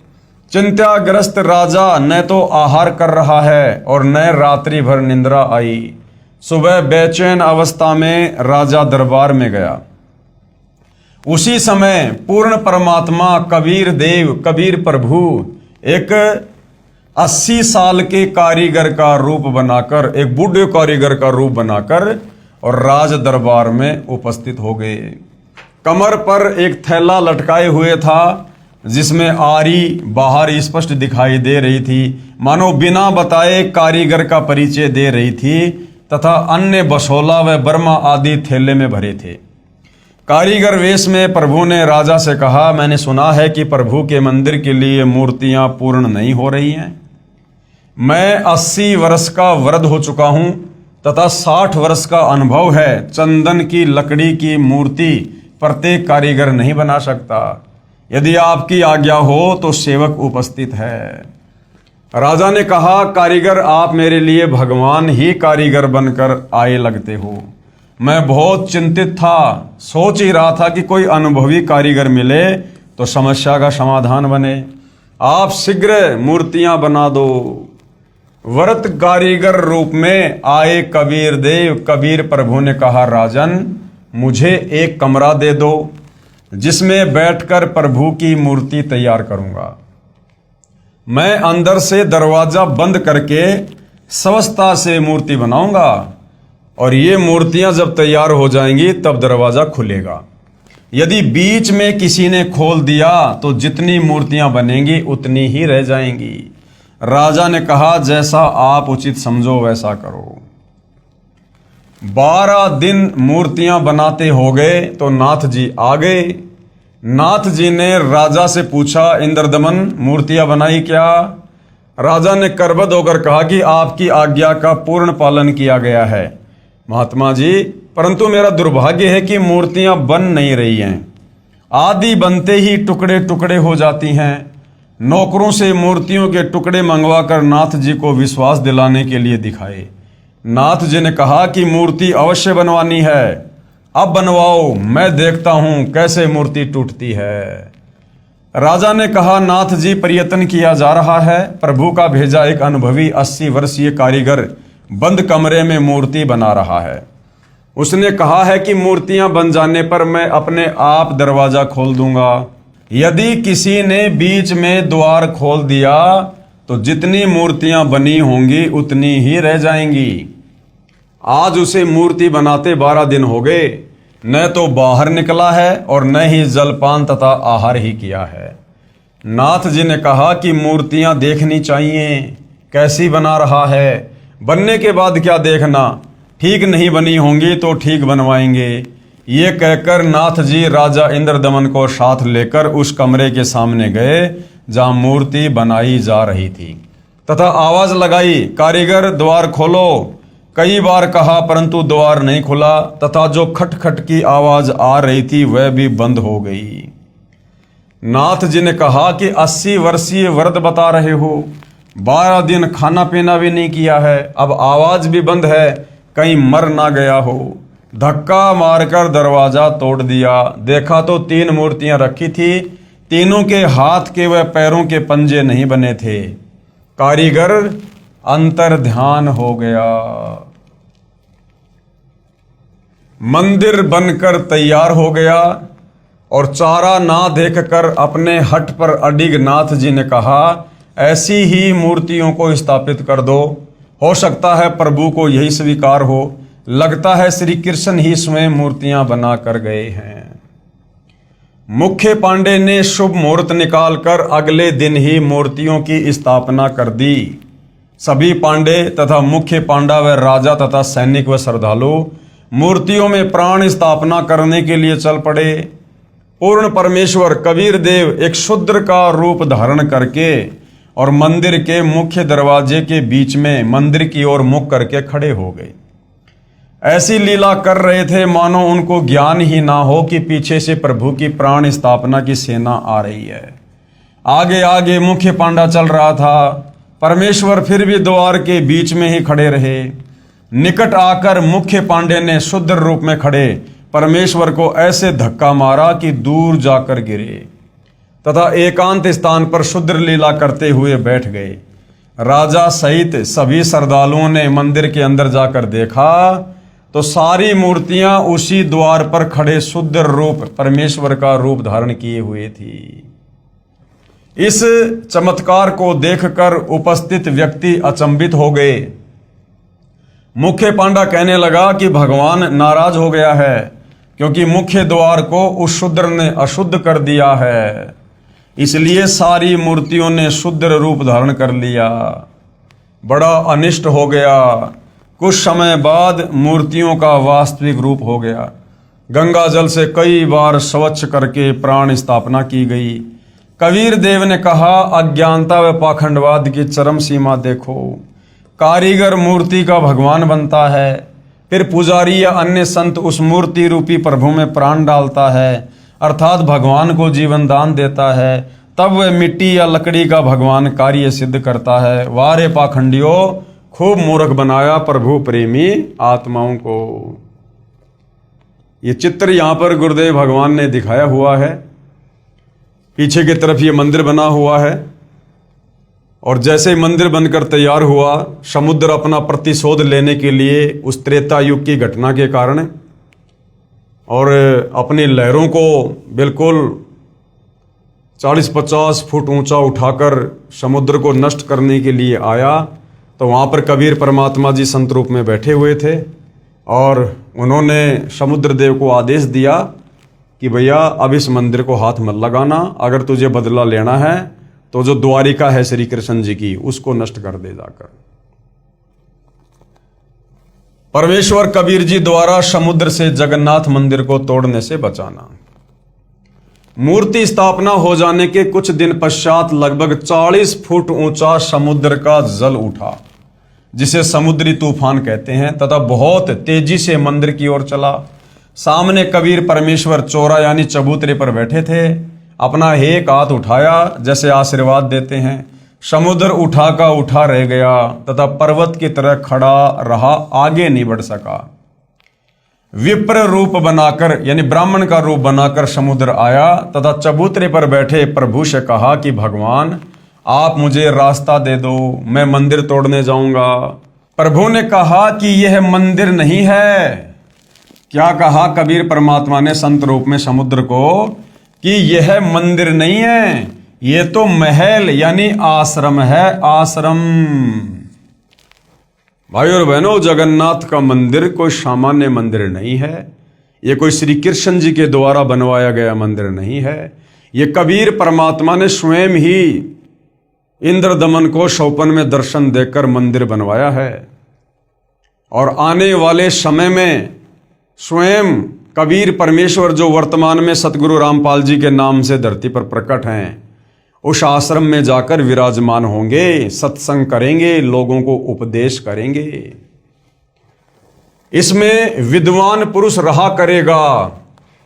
चिंताग्रस्त राजा न तो आहार कर रहा है और न रात्रि भर निंद्रा आई। सुबह बेचैन अवस्था में राजा दरबार में गया। उसी समय पूर्ण परमात्मा कबीर देव कबीर प्रभु एक 80 साल के कारीगर का रूप बनाकर, एक बूढ़े कारीगर का रूप बनाकर और राज दरबार में उपस्थित हो गए। कमर पर एक थैला लटकाए हुए था जिसमें आरी बाहर स्पष्ट दिखाई दे रही थी, मानो बिना बताए कारीगर का परिचय दे रही थी, तथा अन्य बसोला व बर्मा आदि थैले में भरे थे। कारीगर वेश में प्रभु ने राजा से कहा, मैंने सुना है कि प्रभु के मंदिर के लिए मूर्तियां पूर्ण नहीं हो रही हैं। मैं 80 वर्ष का वृद्ध हो चुका हूं तथा 60 वर्ष का अनुभव है। चंदन की लकड़ी की मूर्ति प्रत्येक कारीगर नहीं बना सकता। यदि आपकी आज्ञा हो तो सेवक उपस्थित है। राजा ने कहा, कारीगर आप मेरे लिए भगवान ही कारीगर बनकर आए लगते हो। मैं बहुत चिंतित था, सोच ही रहा था कि कोई अनुभवी कारीगर मिले तो समस्या का समाधान बने। आप शीघ्र मूर्तियां बना दो। व्रत कारीगर रूप में आए कबीर देव। कबीर प्रभु ने कहा, राजन मुझे एक कमरा दे दो जिसमें बैठकर प्रभु की मूर्ति तैयार करूंगा। मैं अंदर से दरवाजा बंद करके स्वच्छता से मूर्ति बनाऊंगा और ये मूर्तियां जब तैयार हो जाएंगी तब दरवाजा खुलेगा। यदि बीच में किसी ने खोल दिया तो जितनी मूर्तियां बनेंगी उतनी ही रह जाएंगी। राजा ने कहा, जैसा आप उचित समझो वैसा करो। 12 दिन मूर्तियां बनाते हो गए तो नाथ जी आ गए। नाथ जी ने राजा से पूछा, इंद्रदमन मूर्तियां बनाई क्या? राजा ने करबद्ध होकर कहा कि आपकी आज्ञा का पूर्ण पालन किया गया है महात्मा जी, परंतु मेरा दुर्भाग्य है कि मूर्तियां बन नहीं रही हैं। आदि बनते ही टुकड़े टुकड़े हो जाती हैं। नौकरों से मूर्तियों के टुकड़े मंगवाकर नाथ जी को विश्वास दिलाने के लिए दिखाए। नाथ जी ने कहा कि मूर्ति अवश्य बनवानी है, अब बनवाओ, मैं देखता हूं कैसे मूर्ति टूटती है। राजा ने कहा, नाथ जी प्रयत्न किया जा रहा है। प्रभु का भेजा एक अनुभवी 80 वर्षीय कारीगर बंद कमरे में मूर्ति बना रहा है। उसने कहा है कि मूर्तियां बन जाने पर मैं अपने आप दरवाजा खोल दूंगा। यदि किसी ने बीच में द्वार खोल दिया तो जितनी मूर्तियां बनी होंगी उतनी ही रह जाएंगी। आज उसे मूर्ति बनाते 12 दिन हो गए, न तो बाहर निकला है और न ही जलपान तथा आहार ही किया है। नाथ जी ने कहा कि मूर्तियां देखनी चाहिए, कैसी बना रहा है, बनने के बाद क्या देखना, ठीक नहीं बनी होंगी तो ठीक बनवाएंगे। ये कहकर नाथ जी राजा इंद्रदमन को साथ लेकर उस कमरे के सामने गए जहां मूर्ति बनाई जा रही थी तथा आवाज लगाई, कारीगर द्वार खोलो। कई बार कहा परंतु द्वार नहीं खुला तथा जो खटखट की आवाज आ रही थी वह भी बंद हो गई। नाथ जी ने कहा कि 80 वर्षीय वृद्ध बता रहे हो, 12 दिन खाना पीना भी नहीं किया है, अब आवाज भी बंद है, कहीं मर ना गया हो। धक्का मारकर दरवाजा तोड़ दिया। देखा तो 3 मूर्तियां रखी थी, तीनों के हाथ के व पैरों के पंजे नहीं बने थे। कारीगर अंतर ध्यान हो गया। मंदिर बनकर तैयार हो गया और चारा ना देखकर अपने हट पर अडिग नाथ जी ने कहा, ऐसी ही मूर्तियों को स्थापित कर दो। हो सकता है प्रभु को यही स्वीकार हो। लगता है श्री कृष्ण ही स्वयं मूर्तियां बना कर गए हैं। मुख्य पांडे ने शुभ मुहूर्त निकालकर अगले दिन ही मूर्तियों की स्थापना कर दी। सभी पांडे तथा मुख्य पांडा व राजा तथा सैनिक व श्रद्धालु मूर्तियों में प्राण स्थापना करने के लिए चल पड़े। पूर्ण परमेश्वर कबीर देव एक शूद्र का रूप धारण करके और मंदिर के मुख्य दरवाजे के बीच में मंदिर की ओर मुख करके खड़े हो गए। ऐसी लीला कर रहे थे मानो उनको ज्ञान ही ना हो कि पीछे से प्रभु की प्राण स्थापना की सेना आ रही है। आगे आगे मुख्य पांडा चल रहा था। परमेश्वर फिर भी द्वार के बीच में ही खड़े रहे। निकट आकर मुख्य पांडे ने शुद्ध रूप में खड़े परमेश्वर को ऐसे धक्का मारा कि दूर जाकर गिरे तथा एकांत स्थान पर शुद्र लीला करते हुए बैठ गए। राजा सहित सभी श्रद्धालुओं ने मंदिर के अंदर जाकर देखा तो सारी मूर्तियां उसी द्वार पर खड़े शुद्ध रूप परमेश्वर का रूप धारण किए हुए थी। इस चमत्कार को देखकर उपस्थित व्यक्ति अचंभित हो गए। मुख्य पांडा कहने लगा कि भगवान नाराज हो गया है, क्योंकि मुख्य द्वार को उस शूद्र ने अशुद्ध कर दिया है, इसलिए सारी मूर्तियों ने शुद्ध रूप धारण कर लिया। बड़ा अनिष्ट हो गया। कुछ समय बाद मूर्तियों का वास्तविक रूप हो गया। गंगा जल से कई बार स्वच्छ करके प्राण स्थापना की गई। कबीर देव ने कहा, अज्ञानता व पाखंडवाद की चरम सीमा देखो। कारीगर मूर्ति का भगवान बनता है, फिर पुजारी या अन्य संत उस मूर्ति रूपी प्रभु में प्राण डालता है, अर्थात भगवान को जीवन दान देता है, तब वह मिट्टी या लकड़ी का भगवान कार्य सिद्ध करता है। वारे पाखंडियों, खूब मूर्ख बनाया प्रभु प्रेमी आत्माओं को। ये चित्र यहां पर गुरुदेव भगवान ने दिखाया हुआ है। पीछे की तरफ ये मंदिर बना हुआ है, और जैसे ही मंदिर बनकर तैयार हुआ, समुद्र अपना प्रतिशोध लेने के लिए उस त्रेता युग की घटना के कारण और अपनी लहरों को बिल्कुल 40-50 फुट ऊंचा उठाकर समुद्र को नष्ट करने के लिए आया, तो वहाँ पर कबीर परमात्मा जी संत रूप में बैठे हुए थे, और उन्होंने समुद्र देव को आदेश दिया कि भैया अब इस मंदिर को हाथ मत लगाना, अगर तुझे बदला लेना है तो जो द्वारिका है श्री कृष्ण जी की, उसको नष्ट कर दे जाकर। परमेश्वर कबीर जी द्वारा समुद्र से जगन्नाथ मंदिर को तोड़ने से बचाना। मूर्ति स्थापना हो जाने के कुछ दिन पश्चात लगभग 40 फुट ऊंचा समुद्र का जल उठा, जिसे समुद्री तूफान कहते हैं, तथा बहुत तेजी से मंदिर की ओर चला। सामने कबीर परमेश्वर चौरा यानी चबूतरे पर बैठे थे। अपना एक हाथ उठाया जैसे आशीर्वाद देते हैं। समुद्र उठा का उठा रह गया तथा पर्वत की तरह खड़ा रहा, आगे नहीं बढ़ सका। विप्र रूप बनाकर यानी ब्राह्मण का रूप बनाकर समुद्र आया तथा चबूतरे पर बैठे प्रभु से कहा कि भगवान, आप मुझे रास्ता दे दो, मैं मंदिर तोड़ने जाऊंगा। प्रभु ने कहा कि यह मंदिर नहीं है। क्या कहा कबीर परमात्मा ने संत रूप में समुद्र को कि यह मंदिर नहीं है, यह तो महल यानी आश्रम है, आश्रम। भाई और बहनों, जगन्नाथ का मंदिर कोई सामान्य मंदिर नहीं है। यह कोई श्री कृष्ण जी के द्वारा बनवाया गया मंदिर नहीं है। यह कबीर परमात्मा ने स्वयं ही इंद्रदमन को स्वप्न में दर्शन देकर मंदिर बनवाया है, और आने वाले समय में स्वयं कबीर परमेश्वर जो वर्तमान में सतगुरु रामपाल जी के नाम से धरती पर प्रकट हैं, उस आश्रम में जाकर विराजमान होंगे, सत्संग करेंगे, लोगों को उपदेश करेंगे। इसमें विद्वान पुरुष रहा करेगा,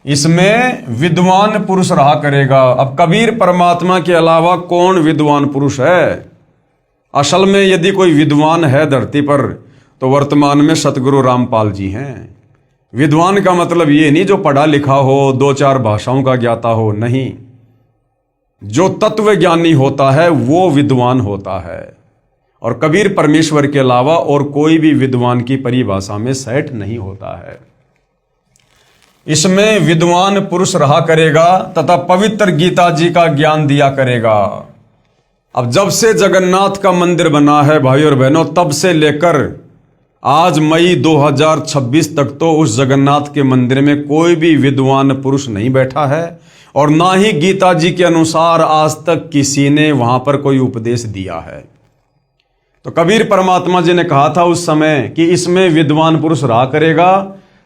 इसमें विद्वान पुरुष रहा करेगा। अब कबीर परमात्मा के अलावा कौन विद्वान पुरुष है? असल में यदि कोई विद्वान है धरती पर तो वर्तमान में सतगुरु रामपाल जी हैं। विद्वान का मतलब ये नहीं जो पढ़ा लिखा हो, 2-4 भाषाओं का ज्ञाता हो, नहीं। जो तत्व ज्ञानी होता है वो विद्वान होता है, और कबीर परमेश्वर के अलावा और कोई भी विद्वान की परिभाषा में सेट नहीं होता है। इसमें विद्वान पुरुष रहा करेगा तथा पवित्र गीता जी का ज्ञान दिया करेगा। अब जब से जगन्नाथ का मंदिर बना है भाई और बहनों, तब से लेकर आज मई 2026 तक तो उस जगन्नाथ के मंदिर में कोई भी विद्वान पुरुष नहीं बैठा है, और ना ही गीता जी के अनुसार आज तक किसी ने वहां पर कोई उपदेश दिया है। तो कबीर परमात्मा जी ने कहा था उस समय कि इसमें विद्वान पुरुष रहा करेगा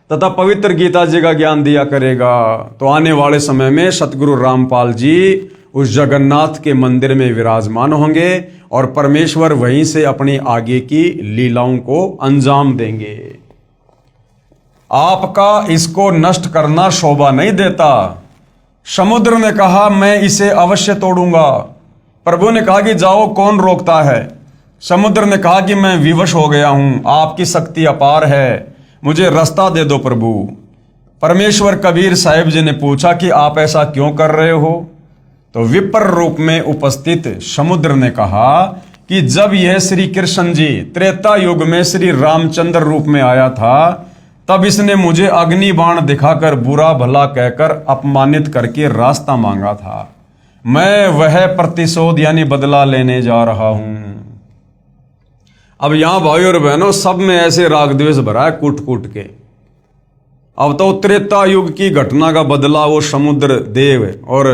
तथा पवित्र गीता जी का ज्ञान दिया करेगा। तो आने वाले समय में सतगुरु रामपाल जी उस जगन्नाथ के मंदिर में विराजमान होंगे, और परमेश्वर वहीं से अपनी आगे की लीलाओं को अंजाम देंगे। आपका इसको नष्ट करना शोभा नहीं देता। समुद्र ने कहा मैं इसे अवश्य तोड़ूंगा। प्रभु ने कहा कि जाओ, कौन रोकता है? समुद्र ने कहा कि मैं विवश हो गया हूं, आपकी शक्ति अपार है, मुझे रास्ता दे दो प्रभु। परमेश्वर कबीर साहिब जी ने पूछा कि आप ऐसा क्यों कर रहे हो? तो विप्र रूप में उपस्थित समुद्र ने कहा कि जब यह श्री कृष्ण जी त्रेता युग में श्री रामचंद्र रूप में आया था, तब इसने मुझे अग्नि बाण दिखाकर बुरा भला कहकर अपमानित करके रास्ता मांगा था। मैं वह प्रतिशोध यानी बदला लेने जा रहा हूं। अब यहां भाई और बहनों सब में ऐसे राग द्वेष भरा है कूट कूट के। अब तो त्रेता युग की घटना का बदला वो समुद्र देव और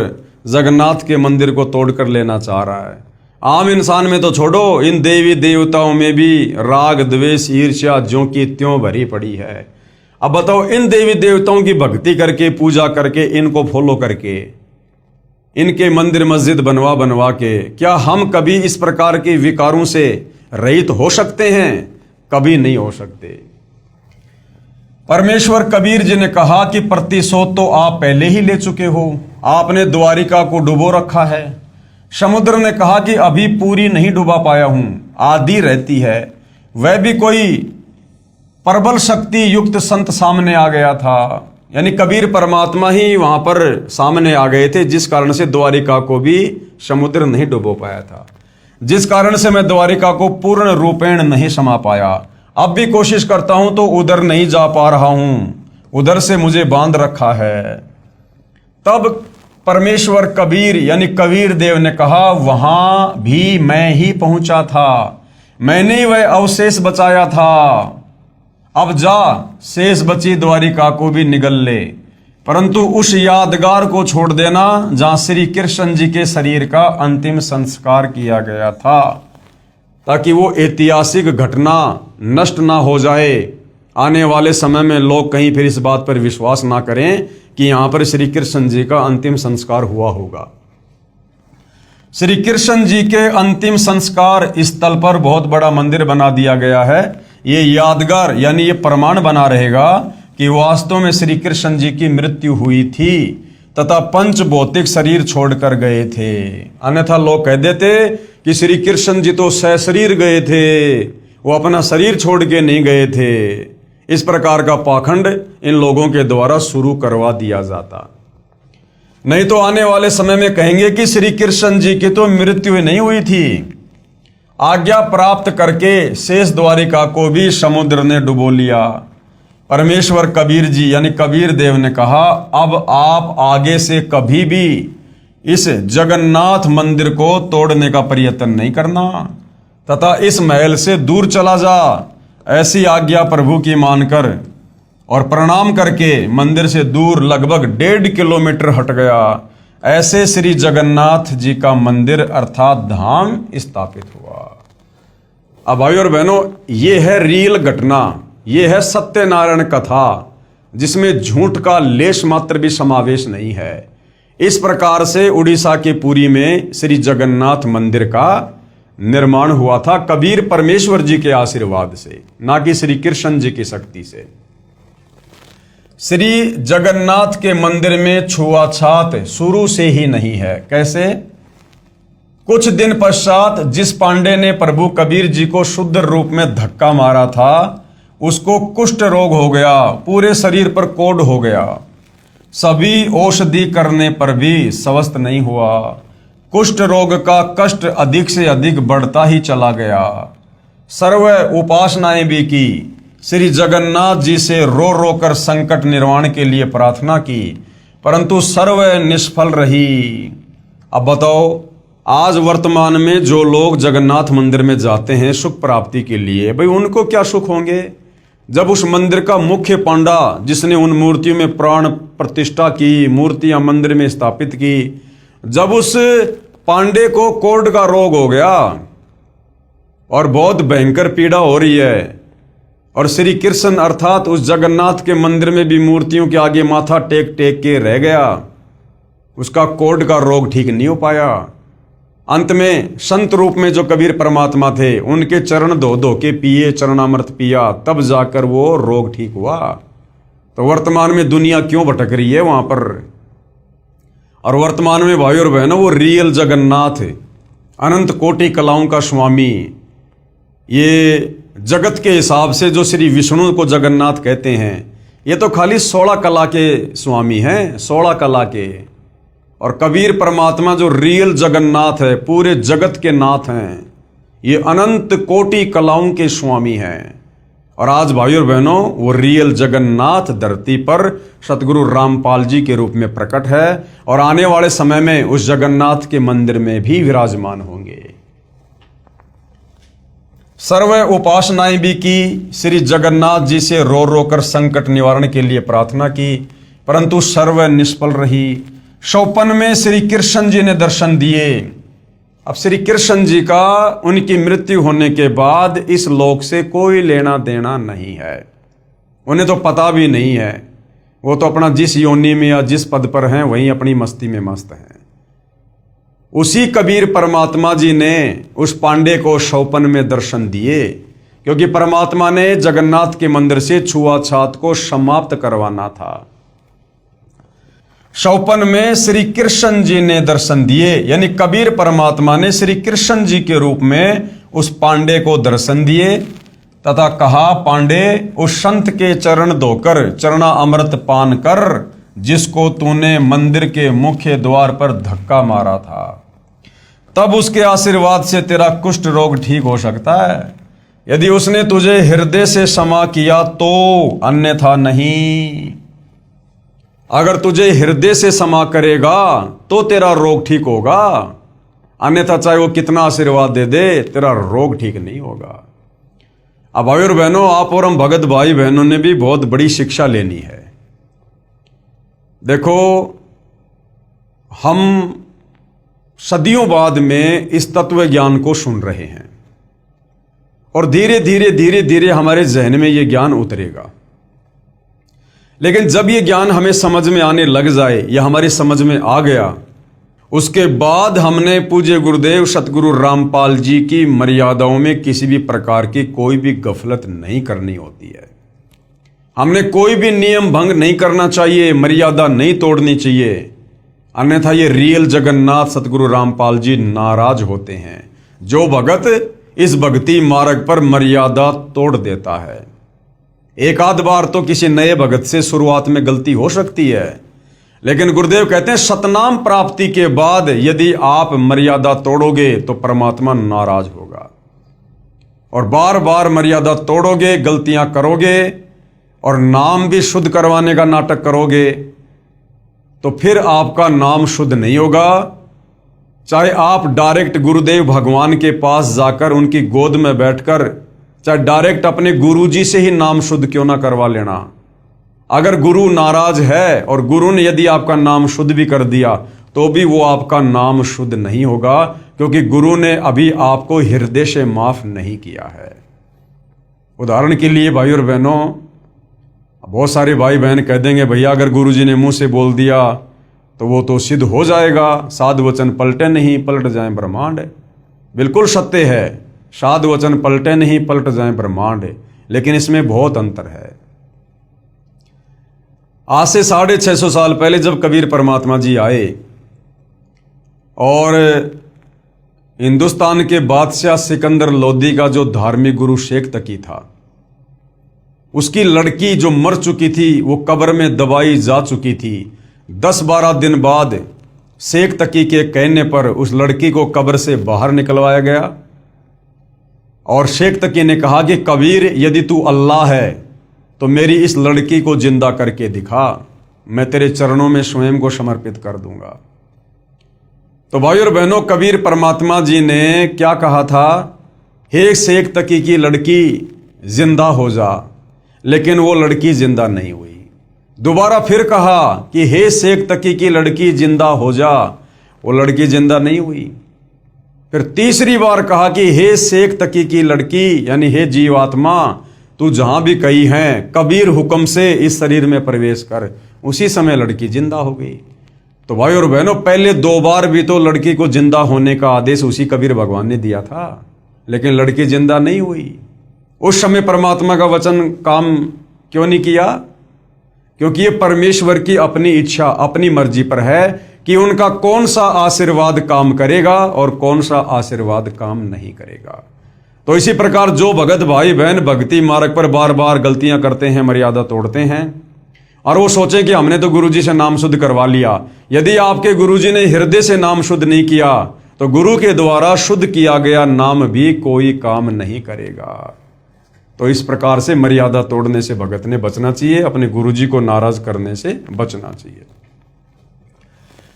जगन्नाथ के मंदिर को तोड़कर लेना चाह रहा है। आम इंसान में तो छोड़ो, इन देवी देवताओं में भी राग द्वेष ईर्ष्या ज्यों की त्यों भरी पड़ी है। अब बताओ, इन देवी देवताओं की भक्ति करके पूजा करके इनको फॉलो करके इनके मंदिर मस्जिद बनवा बनवा के क्या हम कभी इस प्रकार के विकारों से रहित हो सकते हैं? कभी नहीं हो सकते। परमेश्वर कबीर जी ने कहा कि प्रतिशोध तो आप पहले ही ले चुके हो, आपने द्वारिका को डुबो रखा है। समुद्र ने कहा कि अभी पूरी नहीं डुबा पाया हूं, आधी रहती है। वह भी कोई प्रबल शक्ति युक्त संत सामने आ गया था, यानी कबीर परमात्मा ही वहां पर सामने आ गए थे, जिस कारण से द्वारिका को भी समुद्र नहीं डुबो पाया था, जिस कारण से मैं द्वारिका को पूर्ण रूपेण नहीं समा पाया। अब भी कोशिश करता हूं तो उधर नहीं जा पा रहा हूं, उधर से मुझे बांध रखा है। तब परमेश्वर कबीर यानी कबीर देव ने कहा, वहां भी मैं ही पहुंचा था, मैंने ही वह अवशेष बचाया था। अब जा, शेष बची द्वारिका को भी निगल ले, परंतु उस यादगार को छोड़ देना जहां श्री कृष्ण जी के शरीर का अंतिम संस्कार किया गया था, ताकि वो ऐतिहासिक घटना नष्ट ना हो जाए। आने वाले समय में लोग कहीं फिर इस बात पर विश्वास ना करें कि यहां पर श्री कृष्ण जी का अंतिम संस्कार हुआ होगा। श्री कृष्ण जी के अंतिम संस्कार स्थल पर बहुत बड़ा मंदिर बना दिया गया है। ये यादगार यानी ये प्रमाण बना रहेगा कि वास्तव में श्री कृष्ण जी की मृत्यु हुई थी तथा पंच भौतिक शरीर छोड़कर गए थे। अन्यथा लोग कह देते कि श्री कृष्ण जी तो सशरीर गए थे, वो अपना शरीर छोड़ के नहीं गए थे। इस प्रकार का पाखंड इन लोगों के द्वारा शुरू करवा दिया जाता। नहीं तो आने वाले समय में कहेंगे कि श्री कृष्ण जी की तो मृत्यु नहीं हुई थी, आज्ञा प्राप्त करके शेष द्वारिका को भी समुद्र ने डुबो लिया। परमेश्वर कबीर जी यानी कबीर देव ने कहा, अब आप आगे से कभी भी इस जगन्नाथ मंदिर को तोड़ने का प्रयत्न नहीं करना तथा इस महल से दूर चला जा। ऐसी आज्ञा प्रभु की मानकर और प्रणाम करके मंदिर से दूर लगभग 1.5 किलोमीटर हट गया। ऐसे श्री जगन्नाथ जी का मंदिर अर्थात धाम स्थापित हुआ। अब भाई और बहनों, ये है रियल घटना, ये है सत्यनारायण कथा, जिसमें झूठ का लेश मात्र भी समावेश नहीं है। इस प्रकार से उड़ीसा के पुरी में श्री जगन्नाथ मंदिर का निर्माण हुआ था कबीर परमेश्वर जी के आशीर्वाद से, ना कि श्री कृष्ण जी की शक्ति से। श्री जगन्नाथ के मंदिर में छुआछात शुरू से ही नहीं है। कैसे? कुछ दिन पश्चात जिस पांडे ने प्रभु कबीर जी को शुद्ध रूप में धक्का मारा था, उसको कुष्ठ रोग हो गया, पूरे शरीर पर कोढ़ हो गया। सभी औषधि करने पर भी स्वस्थ नहीं हुआ। कुष्ठ रोग का कष्ट अधिक से अधिक बढ़ता ही चला गया। सर्व उपासनाएं भी की, श्री जगन्नाथ जी से रो रो कर संकट निर्वाण के लिए प्रार्थना की, परंतु सर्व निष्फल रही। अब बताओ, आज वर्तमान में जो लोग जगन्नाथ मंदिर में जाते हैं सुख प्राप्ति के लिए, भाई उनको क्या सुख होंगे जब उस मंदिर का मुख्य पांडा जिसने उन मूर्तियों में प्राण प्रतिष्ठा की, मूर्तियां मंदिर में स्थापित की, जब उस पांडे को कोढ़ का रोग हो गया और बहुत भयंकर पीड़ा हो रही है, और श्री कृष्ण अर्थात उस जगन्नाथ के मंदिर में भी मूर्तियों के आगे माथा टेक टेक के रह गया, उसका कोढ़ का रोग ठीक नहीं हो पाया। अंत में संत रूप में जो कबीर परमात्मा थे, उनके चरण धो धो के पिए, चरणामृत पिया, तब जाकर वो रोग ठीक हुआ। तो वर्तमान में दुनिया क्यों भटक रही है वहां पर? और वर्तमान में भाई और बहनों, वो रियल जगन्नाथ अनंत कोटि कलाओं का स्वामी, ये जगत के हिसाब से जो श्री विष्णु को जगन्नाथ कहते हैं, ये तो खाली 16 कला के स्वामी हैं, 16 कला के। और कबीर परमात्मा जो रियल जगन्नाथ है, पूरे जगत के नाथ हैं, ये अनंत कोटि कलाओं के स्वामी हैं। और आज भाइयों और बहनों वो रियल जगन्नाथ धरती पर सतगुरु रामपाल जी के रूप में प्रकट है और आने वाले समय में उस जगन्नाथ के मंदिर में भी विराजमान होंगे। सर्व उपासनाएं भी की, श्री जगन्नाथ जी से रो रो कर संकट निवारण के लिए प्रार्थना की, परंतु सर्व निष्फल रही। 54 में श्री कृष्ण जी ने दर्शन दिए। अब श्री कृष्ण जी का उनकी मृत्यु होने के बाद इस लोक से कोई लेना देना नहीं है, उन्हें तो पता भी नहीं है। वो तो अपना जिस योनि में या जिस पद पर हैं वहीं अपनी मस्ती में मस्त हैं। उसी कबीर परमात्मा जी ने उस पांडे को 56 में दर्शन दिए, क्योंकि परमात्मा ने जगन्नाथ के मंदिर से छुआछात को समाप्त करवाना था। 56 में श्री कृष्ण जी ने दर्शन दिए, यानी कबीर परमात्मा ने श्री कृष्ण जी के रूप में उस पांडे को दर्शन दिए तथा कहा, पांडे उस संत के चरण धोकर चरणा अमृत पान कर, जिसको तूने मंदिर के मुख्य द्वार पर धक्का मारा था, तब उसके आशीर्वाद से तेरा कुष्ठ रोग ठीक हो सकता है। यदि उसने तुझे हृदय से क्षमा किया तो, अन्यथा नहीं। अगर तुझे हृदय से क्षमा करेगा तो तेरा रोग ठीक होगा, अन्यथा चाहे वो कितना आशीर्वाद दे दे तेरा रोग ठीक नहीं होगा। अब भाई और बहनों, आप और हम भगत भाई बहनों ने भी बहुत बड़ी शिक्षा लेनी है। देखो, हम सदियों बाद में इस तत्व ज्ञान को सुन रहे हैं और धीरे धीरे हमारे जहन में यह ज्ञान उतरेगा। लेकिन जब ये ज्ञान हमें समझ में आने लग जाए या हमारी समझ में आ गया, उसके बाद हमने पूज्य गुरुदेव सतगुरु रामपाल जी की मर्यादाओं में किसी भी प्रकार की कोई भी गफलत नहीं करनी होती है। हमने कोई भी नियम भंग नहीं करना चाहिए, मर्यादा नहीं तोड़नी चाहिए, अन्यथा ये रियल जगन्नाथ सतगुरु रामपाल जी नाराज होते हैं। जो भगत इस भक्ति मार्ग पर मर्यादा तोड़ देता है। एक आध बार तो किसी नए भगत से शुरुआत में गलती हो सकती है, लेकिन गुरुदेव कहते हैं सतनाम प्राप्ति के बाद यदि आप मर्यादा तोड़ोगे तो परमात्मा नाराज होगा, और बार बार मर्यादा तोड़ोगे, गलतियां करोगे और नाम भी शुद्ध करवाने का नाटक करोगे तो फिर आपका नाम शुद्ध नहीं होगा। चाहे आप डायरेक्ट गुरुदेव भगवान के पास जाकर उनकी गोद में बैठकर, चाहे डायरेक्ट अपने गुरुजी से ही नाम शुद्ध क्यों ना करवा लेना, अगर गुरु नाराज है और गुरु ने यदि आपका नाम शुद्ध भी कर दिया तो भी वो आपका नाम शुद्ध नहीं होगा, क्योंकि गुरु ने अभी आपको हृदय से माफ नहीं किया है। उदाहरण के लिए भाई और बहनों, बहुत सारे भाई बहन कह देंगे भैया अगर गुरुजी ने मुंह से बोल दिया तो वो तो सिद्ध हो जाएगा, साधु वचन पलटे नहीं पलट जाए ब्रह्मांड। बिल्कुल सत्य है, साधु वचन पलटे नहीं पलट जाए ब्रह्मांड, लेकिन इसमें बहुत अंतर है। आज से 650 साल पहले जब कबीर परमात्मा जी आए और हिंदुस्तान के बादशाह सिकंदर लोदी का जो धार्मिक गुरु शेख तकी था, उसकी लड़की जो मर चुकी थी वो कब्र में दबाई जा चुकी थी। 10-12 दिन बाद शेख तकी के कहने पर उस लड़की को कब्र से बाहर निकलवाया गया और शेख तकी ने कहा कि कबीर यदि तू अल्लाह है तो मेरी इस लड़की को जिंदा करके दिखा, मैं तेरे चरणों में स्वयं को समर्पित कर दूंगा। तो भाई और बहनों, कबीर परमात्मा जी ने क्या कहा था, हे शेख तकी की लड़की जिंदा हो जा, लेकिन वो लड़की जिंदा नहीं हुई। दोबारा फिर कहा कि हे शेख तकी की लड़की जिंदा हो जा, वो लड़की जिंदा नहीं हुई। फिर तीसरी बार कहा कि हे शेख तकी की लड़की, यानी हे जीवात्मा, तू जहां भी कहीं है कबीर हुक्म से इस शरीर में प्रवेश कर। उसी समय लड़की जिंदा हो गई। तो भाई और बहनों, पहले 2 बार भी तो लड़की को जिंदा होने का आदेश उसी कबीर भगवान ने दिया था, लेकिन लड़की जिंदा नहीं हुई। उस समय परमात्मा का वचन काम क्यों नहीं किया? क्योंकि ये परमेश्वर की अपनी इच्छा, अपनी मर्जी पर है कि उनका कौन सा आशीर्वाद काम करेगा और कौन सा आशीर्वाद काम नहीं करेगा। तो इसी प्रकार जो भगत भाई बहन भक्ति मार्ग पर बार बार गलतियां करते हैं, मर्यादा तोड़ते हैं और वो सोचें कि हमने तो गुरुजी से नाम शुद्ध करवा लिया। यदि आपके गुरुजी ने हृदय से नाम शुद्ध नहीं किया तो गुरु के द्वारा शुद्ध किया गया नाम भी कोई काम नहीं करेगा। तो इस प्रकार से मर्यादा तोड़ने से भगत ने बचना चाहिए, अपने गुरुजी को नाराज करने से बचना चाहिए।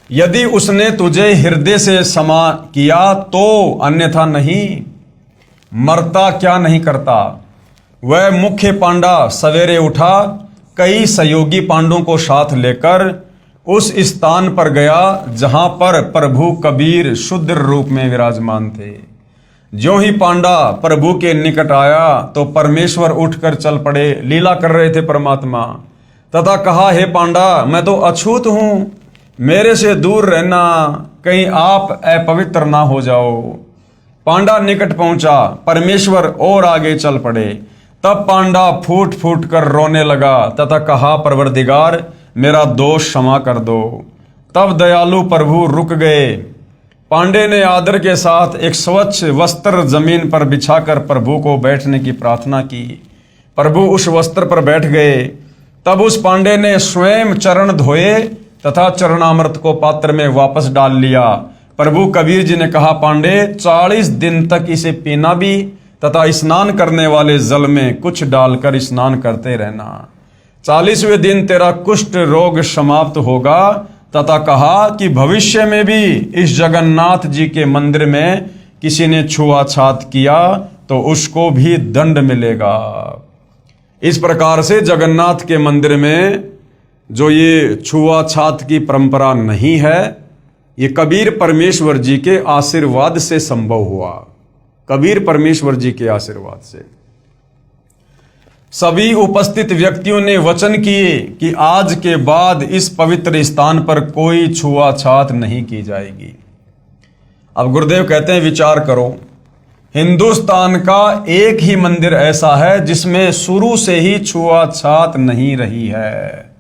यदि उसने तुझे हृदय से समा किया तो, अन्यथा नहीं। मरता क्या नहीं करता। वह मुख्य पांडा सवेरे उठा, कई सहयोगी पांडवों को साथ लेकर उस स्थान पर गया जहां पर प्रभु कबीर शुद्ध रूप में विराजमान थे। ज्यों ही पांडा प्रभु के निकट आया तो परमेश्वर उठकर चल पड़े। लीला कर रहे थे परमात्मा, तथा कहा, हे पांडा, मैं तो अछूत हूं, मेरे से दूर रहना, कहीं आप अपवित्र ना हो जाओ। पांडा निकट पहुंचा, परमेश्वर और आगे चल पड़े। तब पांडा फूट फूट कर रोने लगा तथा कहा, परवरदिगार, मेरा दोष क्षमा कर दो। तब दयालु प्रभु रुक गए। पांडे ने आदर के साथ एक स्वच्छ वस्त्र जमीन पर बिछाकर प्रभु को बैठने की प्रार्थना की। प्रभु उस वस्त्र पर बैठ गए। तब उस पांडे ने स्वयं चरण धोए तथा चरणामृत को पात्र में वापस डाल लिया। प्रभु कबीर जी ने कहा, पांडे, 40 दिन तक इसे पीना भी तथा स्नान करने वाले जल में कुछ डालकर स्नान करते रहना। 40वें दिन तेरा कुष्ठ रोग समाप्त होगा। तथा कहा कि भविष्य में भी इस जगन्नाथ जी के मंदिर में किसी ने छुआछात किया तो उसको भी दंड मिलेगा। इस प्रकार से जगन्नाथ के मंदिर में जो ये छुआछात की परंपरा नहीं है, ये कबीर परमेश्वर जी के आशीर्वाद से संभव हुआ। कबीर परमेश्वर जी के आशीर्वाद से सभी उपस्थित व्यक्तियों ने वचन किए कि आज के बाद इस पवित्र स्थान पर कोई छुआछात नहीं की जाएगी। अब गुरुदेव कहते हैं, विचार करो, हिंदुस्तान का एक ही मंदिर ऐसा है जिसमें शुरू से ही छुआछात नहीं रही है,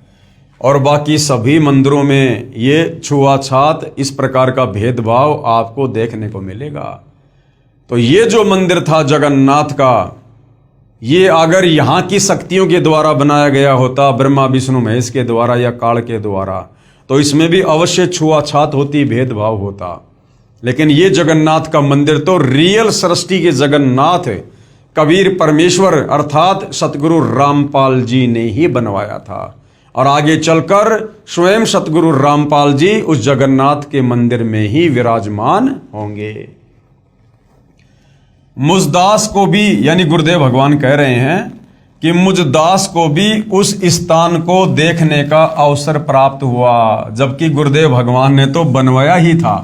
और बाकी सभी मंदिरों में ये छुआछात, इस प्रकार का भेदभाव आपको देखने को मिलेगा। तो ये जो मंदिर था जगन्नाथ का, ये अगर यहाँ की शक्तियों के द्वारा बनाया गया होता, ब्रह्मा विष्णु महेश के द्वारा या काल के द्वारा, तो इसमें भी अवश्य छुआछात होती, भेदभाव होता। लेकिन ये जगन्नाथ का मंदिर तो रियल सृष्टि के जगन्नाथ कबीर परमेश्वर अर्थात सतगुरु रामपाल जी ने ही बनवाया था, और आगे चलकर स्वयं सतगुरु रामपाल जी उस जगन्नाथ के मंदिर में ही विराजमान होंगे। मुझदास को भी, यानी गुरुदेव भगवान कह रहे हैं कि मुझदास को भी उस स्थान को देखने का अवसर प्राप्त हुआ, जबकि गुरुदेव भगवान ने तो बनवाया ही था,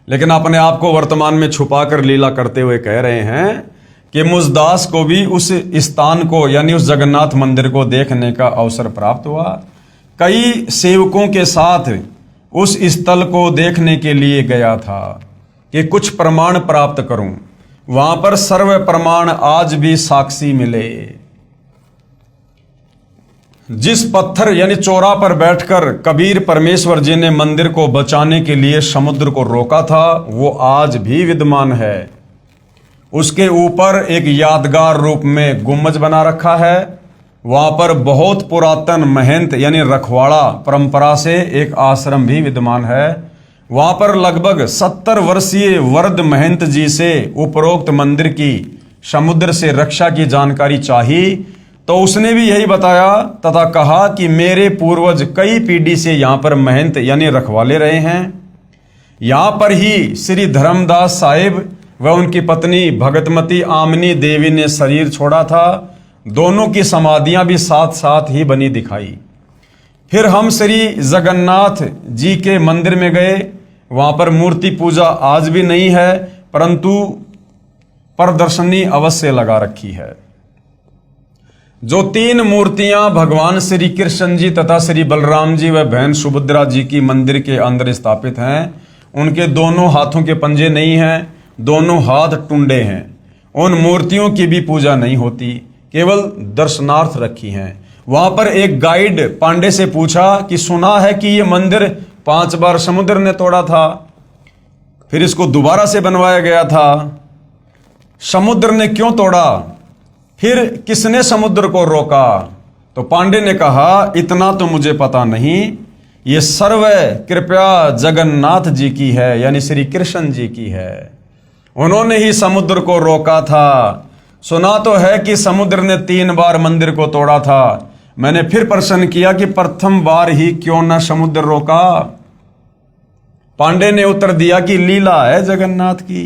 लेकिन अपने आप को वर्तमान में छुपाकर लीला करते हुए कह रहे हैं कि मुझदास को भी उस स्थान को, यानी उस जगन्नाथ मंदिर को देखने का अवसर प्राप्त हुआ। कई सेवकों के साथ उस स्थल को देखने के लिए गया था कि कुछ प्रमाण प्राप्त करूं। वहां पर सर्व प्रमाण आज भी साक्षी मिले। जिस पत्थर यानी चौरा पर बैठकर कबीर परमेश्वर जी ने मंदिर को बचाने के लिए समुद्र को रोका था, वो आज भी विद्यमान है। उसके ऊपर एक यादगार रूप में गुम्बज बना रखा है। वहां पर बहुत पुरातन महंत यानी रखवाड़ा परंपरा से एक आश्रम भी विद्यमान है। वहां पर लगभग 70 वर्षीय वृद्ध महंत जी से उपरोक्त मंदिर की समुद्र से रक्षा की जानकारी चाहिए, तो उसने भी यही बताया तथा कहा कि मेरे पूर्वज कई पीढ़ी से यहाँ पर महंत यानी रखवाले रहे हैं। यहाँ पर ही श्री धर्मदास साहिब व उनकी पत्नी भगतमती आमनी देवी ने शरीर छोड़ा था। दोनों की समाधियां भी साथ साथ ही बनी दिखाई। फिर हम श्री जगन्नाथ जी के मंदिर में गए। वहां पर मूर्ति पूजा आज भी नहीं है, परंतु प्रदर्शनी अवश्य लगा रखी है। जो 3 मूर्तियां भगवान श्री कृष्ण जी तथा श्री बलराम जी व बहन सुभद्रा जी की मंदिर के अंदर स्थापित हैं, उनके दोनों हाथों के पंजे नहीं हैं, दोनों हाथ टुंडे हैं। उन मूर्तियों की भी पूजा नहीं होती, केवल दर्शनार्थ रखी हैं। वहां पर एक गाइड पांडे से पूछा कि सुना है कि ये मंदिर 5 बार समुद्र ने तोड़ा था, फिर इसको दोबारा से बनवाया गया था। समुद्र ने क्यों तोड़ा, फिर किसने समुद्र को रोका? तो पांडे ने कहा, इतना तो मुझे पता नहीं, ये सर्व कृपया जगन्नाथ जी की है, यानी श्री कृष्ण जी की है। उन्होंने ही समुद्र को रोका था। सुना तो है कि समुद्र ने 3 बार मंदिर को तोड़ा था। मैंने फिर प्रश्न किया कि प्रथम बार ही क्यों न समुद्र रोका। पांडे ने उत्तर दिया कि लीला है जगन्नाथ की।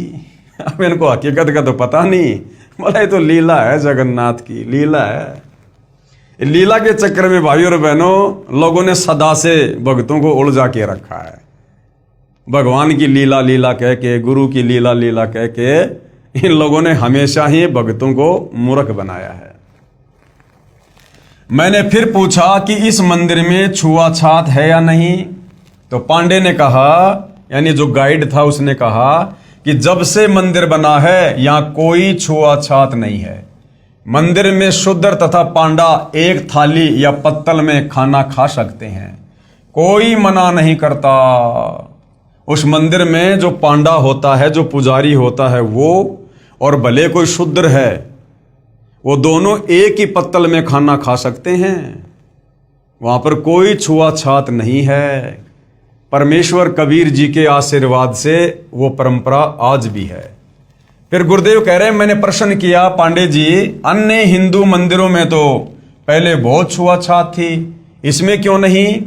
अब इनको हकीकत का तो पता नहीं, बोला ये तो लीला है जगन्नाथ की, लीला है। लीला के चक्कर में भाइयों और बहनों लोगों ने सदा से भक्तों को उलझा के रखा है। भगवान की लीला लीला कह के, गुरु की लीला लीला कह के इन लोगों ने हमेशा ही भक्तों को मूर्ख बनाया है। मैंने फिर पूछा कि इस मंदिर में छुआछात है या नहीं, तो पांडे ने कहा, यानी जो गाइड था उसने कहा कि जब से मंदिर बना है यहां कोई छुआछात नहीं है। मंदिर में शूद्र तथा पांडा एक थाली या पत्तल में खाना खा सकते हैं, कोई मना नहीं करता। उस मंदिर में जो पांडा होता है, जो पुजारी होता है वो, और भले कोई शूद्र है, वो दोनों एक ही पत्तल में खाना खा सकते हैं। वहां पर कोई छुआछात नहीं है। परमेश्वर कबीर जी के आशीर्वाद से वो परंपरा आज भी है। फिर गुरुदेव कह रहे हैं, मैंने प्रश्न किया पांडे जी, अन्य हिंदू मंदिरों में तो पहले बहुत छुआछात थी, इसमें क्यों नहीं?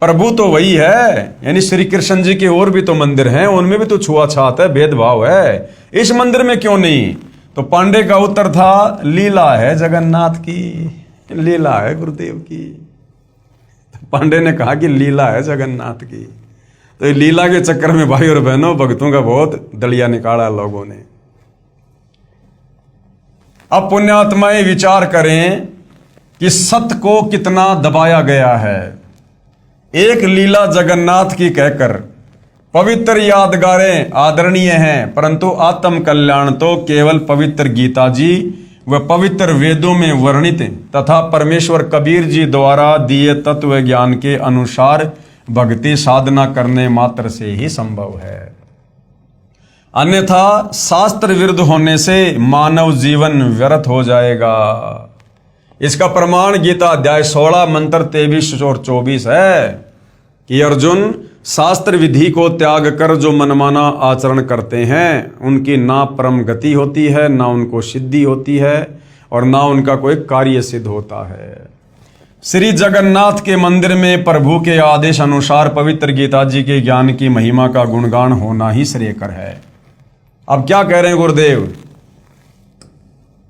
प्रभु तो वही है, यानी श्री कृष्ण जी के और भी तो मंदिर हैं, उनमें भी तो छुआछात है, भेदभाव है, इस मंदिर में क्यों नहीं? तो पांडे का उत्तर था, लीला है जगन्नाथ की, लीला है गुरुदेव की। तो पांडे ने कहा कि लीला है जगन्नाथ की। तो लीला के चक्कर में भाई और बहनों भक्तों का बहुत दलिया निकाला लोगों ने। अब पुण्यात्माएं विचार करें कि सत्य को कितना दबाया गया है। एक लीला जगन्नाथ की कहकर पवित्र यादगारें आदरणीय हैं, परंतु आत्म कल्याण तो केवल पवित्र गीता जी व पवित्र वेदों में वर्णित तथा परमेश्वर कबीर जी द्वारा दिए तत्व ज्ञान के अनुसार भक्ति साधना करने मात्र से ही संभव है। अन्यथा शास्त्र विरुद्ध होने से मानव जीवन व्यर्थ हो जाएगा। इसका प्रमाण गीता अध्याय 16 मंत्र 23 और 24 है कि अर्जुन, शास्त्र विधि को त्याग कर जो मनमाना आचरण करते हैं उनकी ना परम गति होती है, ना उनको सिद्धि होती है और ना उनका कोई कार्य सिद्ध होता है। श्री जगन्नाथ के मंदिर में प्रभु के आदेश अनुसार पवित्र गीता जी के ज्ञान की महिमा का गुणगान होना ही श्रेयकर है। अब क्या कह रहे हैं गुरुदेव?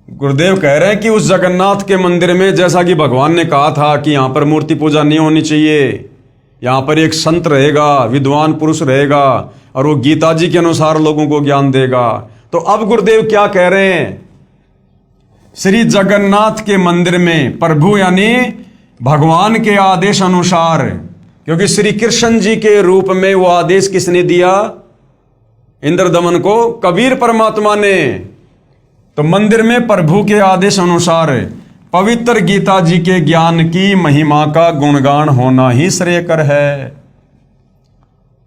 गुरुदेव कह रहे हैं कि उस जगन्नाथ के मंदिर में, जैसा कि भगवान ने कहा था कि यहां पर मूर्ति पूजा नहीं होनी चाहिए, यहां पर एक संत रहेगा, विद्वान पुरुष रहेगा और वो गीता जी के अनुसार लोगों को ज्ञान देगा। तो अब गुरुदेव क्या कह रहे हैं? श्री जगन्नाथ के मंदिर में प्रभु यानी भगवान के आदेश अनुसार, क्योंकि श्री कृष्ण जी के रूप में वो आदेश किसने दिया? इंद्रदमन को कबीर परमात्मा ने। तो मंदिर में प्रभु के आदेश अनुसार पवित्र गीता जी के ज्ञान की महिमा का गुणगान होना ही श्रेयकर है।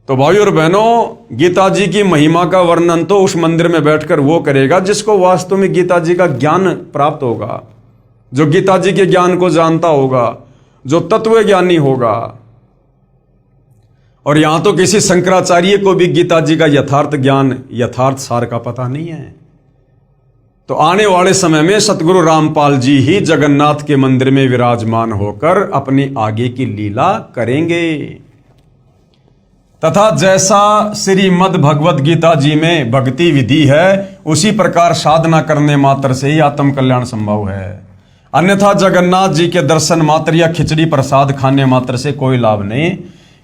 तो भाई और बहनों, गीता जी की महिमा का वर्णन तो उस मंदिर में बैठकर वो करेगा जिसको वास्तव में गीता जी का ज्ञान प्राप्त होगा, जो गीता जी के ज्ञान को जानता होगा, जो तत्व ज्ञानी होगा। और यहां तो किसी शंकराचार्य को भी गीता जी का यथार्थ ज्ञान, यथार्थ सार का पता नहीं है। तो आने वाले समय में सतगुरु रामपाल जी ही जगन्नाथ के मंदिर में विराजमान होकर अपनी आगे की लीला करेंगे। तथा जैसा श्रीमद् भगवत गीता जी में भक्ति विधि है, उसी प्रकार साधना करने मात्र से ही आत्म कल्याण संभव है। अन्यथा जगन्नाथ जी के दर्शन मात्र या खिचड़ी प्रसाद खाने मात्र से कोई लाभ नहीं,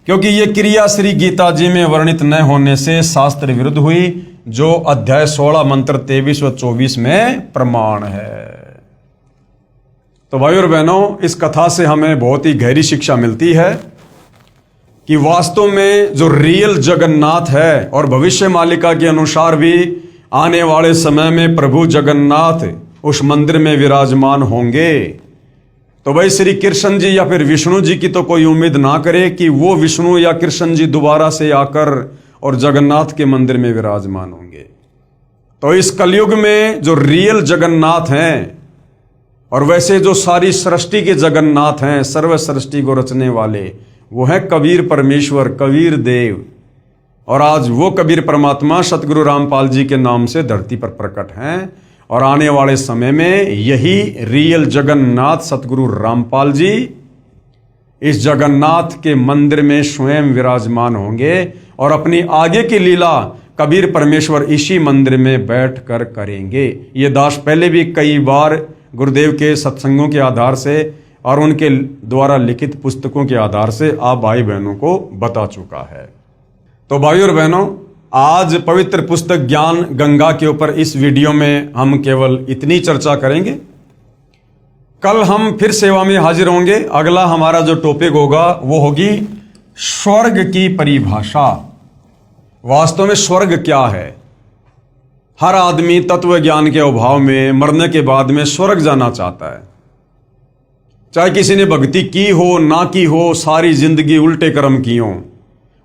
क्योंकि ये क्रिया श्री गीता जी में वर्णित न होने से शास्त्र विरुद्ध हुई, जो अध्याय 16 मंत्र 23 व 24 में प्रमाण है। तो भाई और बहनों, इस कथा से हमें बहुत ही गहरी शिक्षा मिलती है कि वास्तव में जो रियल जगन्नाथ है, और भविष्य मालिका के अनुसार भी आने वाले समय में प्रभु जगन्नाथ उस मंदिर में विराजमान होंगे। तो भाई श्री कृष्ण जी या फिर विष्णु जी की तो कोई उम्मीद ना करे कि वो विष्णु या कृष्ण जी दोबारा से आकर और जगन्नाथ के मंदिर में विराजमान होंगे। तो इस कलयुग में जो रियल जगन्नाथ हैं, और वैसे जो सारी सृष्टि के जगन्नाथ हैं, सर्व सृष्टि को रचने वाले, वो है कबीर परमेश्वर, कबीर देव। और आज वो कबीर परमात्मा सतगुरु रामपाल जी के नाम से धरती पर प्रकट हैं। और आने वाले समय में यही रियल जगन्नाथ सतगुरु रामपाल जी इस जगन्नाथ के मंदिर में स्वयं विराजमान होंगे और अपनी आगे की लीला कबीर परमेश्वर इसी मंदिर में बैठकर करेंगे। ये दास पहले भी कई बार गुरुदेव के सत्संगों के आधार से और उनके द्वारा लिखित पुस्तकों के आधार से आप भाई बहनों को बता चुका है। तो भाई और बहनों, आज पवित्र पुस्तक ज्ञान गंगा के ऊपर इस वीडियो में हम केवल इतनी चर्चा करेंगे। कल हम फिर सेवा में हाजिर होंगे। अगला हमारा जो टॉपिक होगा वो होगी स्वर्ग की परिभाषा। वास्तव में स्वर्ग क्या है? हर आदमी तत्व ज्ञान के अभाव में मरने के बाद में स्वर्ग जाना चाहता है। चाहे किसी ने भक्ति की हो ना की हो, सारी जिंदगी उल्टे कर्म की हो,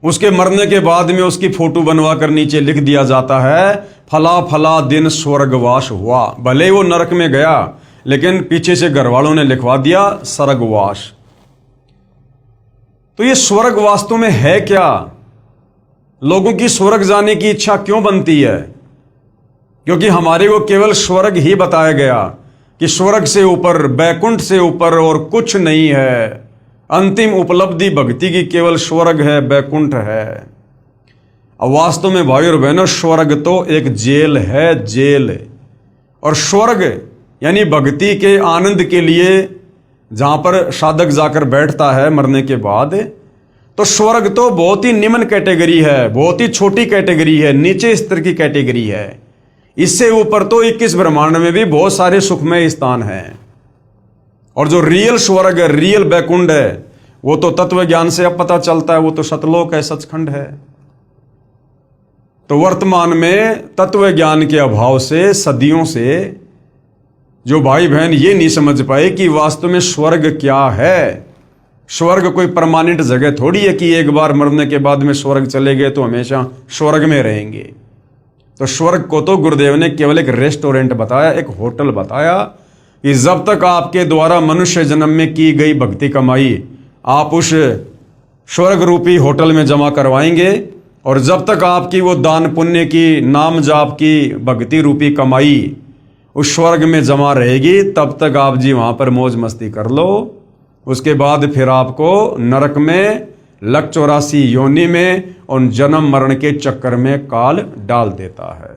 उसके मरने के बाद में उसकी फोटो बनवा कर नीचे लिख दिया जाता है फला फला दिन स्वर्गवास हुआ। भले वो नरक में गया लेकिन पीछे से घर वालों ने लिखवा दिया स्वर्गवास। तो ये स्वर्ग वास्तव में है क्या? लोगों की स्वर्ग जाने की इच्छा क्यों बनती है? क्योंकि हमारे को केवल स्वर्ग ही बताया गया कि स्वर्ग से ऊपर, बैकुंठ से ऊपर और कुछ नहीं है। अंतिम उपलब्धि भक्ति की केवल स्वर्ग है, बैकुंठ है। अब वास्तव में भाई और बहनों, स्वर्ग तो एक जेल है, जेल। और स्वर्ग यानी भक्ति के आनंद के लिए जहां पर साधक जाकर बैठता है मरने के बाद, तो स्वर्ग तो बहुत ही निम्न कैटेगरी है, बहुत ही छोटी कैटेगरी है, नीचे स्तर की कैटेगरी है। इससे ऊपर तो 21 ब्रह्मांड में भी बहुत सारे सुखमय स्थान हैं। और जो रियल स्वर्ग है, रियल बैकुंठ है, वो तो तत्व ज्ञान से अब पता चलता है, वो तो सतलोक है, सचखंड है। तो वर्तमान में तत्व ज्ञान के अभाव से सदियों से जो भाई बहन ये नहीं समझ पाए कि वास्तव में स्वर्ग क्या है। स्वर्ग कोई परमानेंट जगह थोड़ी है कि एक बार मरने के बाद में स्वर्ग चले गए तो हमेशा स्वर्ग में रहेंगे। तो स्वर्ग को तो गुरुदेव ने केवल एक रेस्टोरेंट बताया, एक होटल बताया कि जब तक आपके द्वारा मनुष्य जन्म में की गई भक्ति कमाई आप उस स्वर्ग रूपी होटल में जमा करवाएंगे, और जब तक आपकी वो दान पुण्य की, नाम जाप की भक्ति रूपी कमाई उस स्वर्ग में जमा रहेगी, तब तक आप जी वहां पर मौज मस्ती कर लो। उसके बाद फिर आपको नरक में, लक 84 योनि में उन जन्म मरण के चक्कर में काल डाल देता है।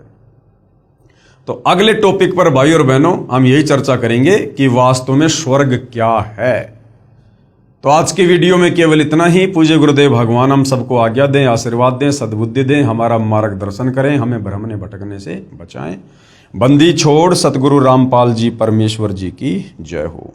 तो अगले टॉपिक पर भाई और बहनों हम यही चर्चा करेंगे कि वास्तव में स्वर्ग क्या है। तो आज की वीडियो में केवल इतना ही। पूज्य गुरुदेव भगवान हम सबको आज्ञा दें, आशीर्वाद दें, सद्बुद्धि दें, हमारा मार्गदर्शन करें, हमें भ्रमने भटकने से बचाएं। बंदी छोड़ सतगुरु रामपाल जी परमेश्वर जी की जय हो।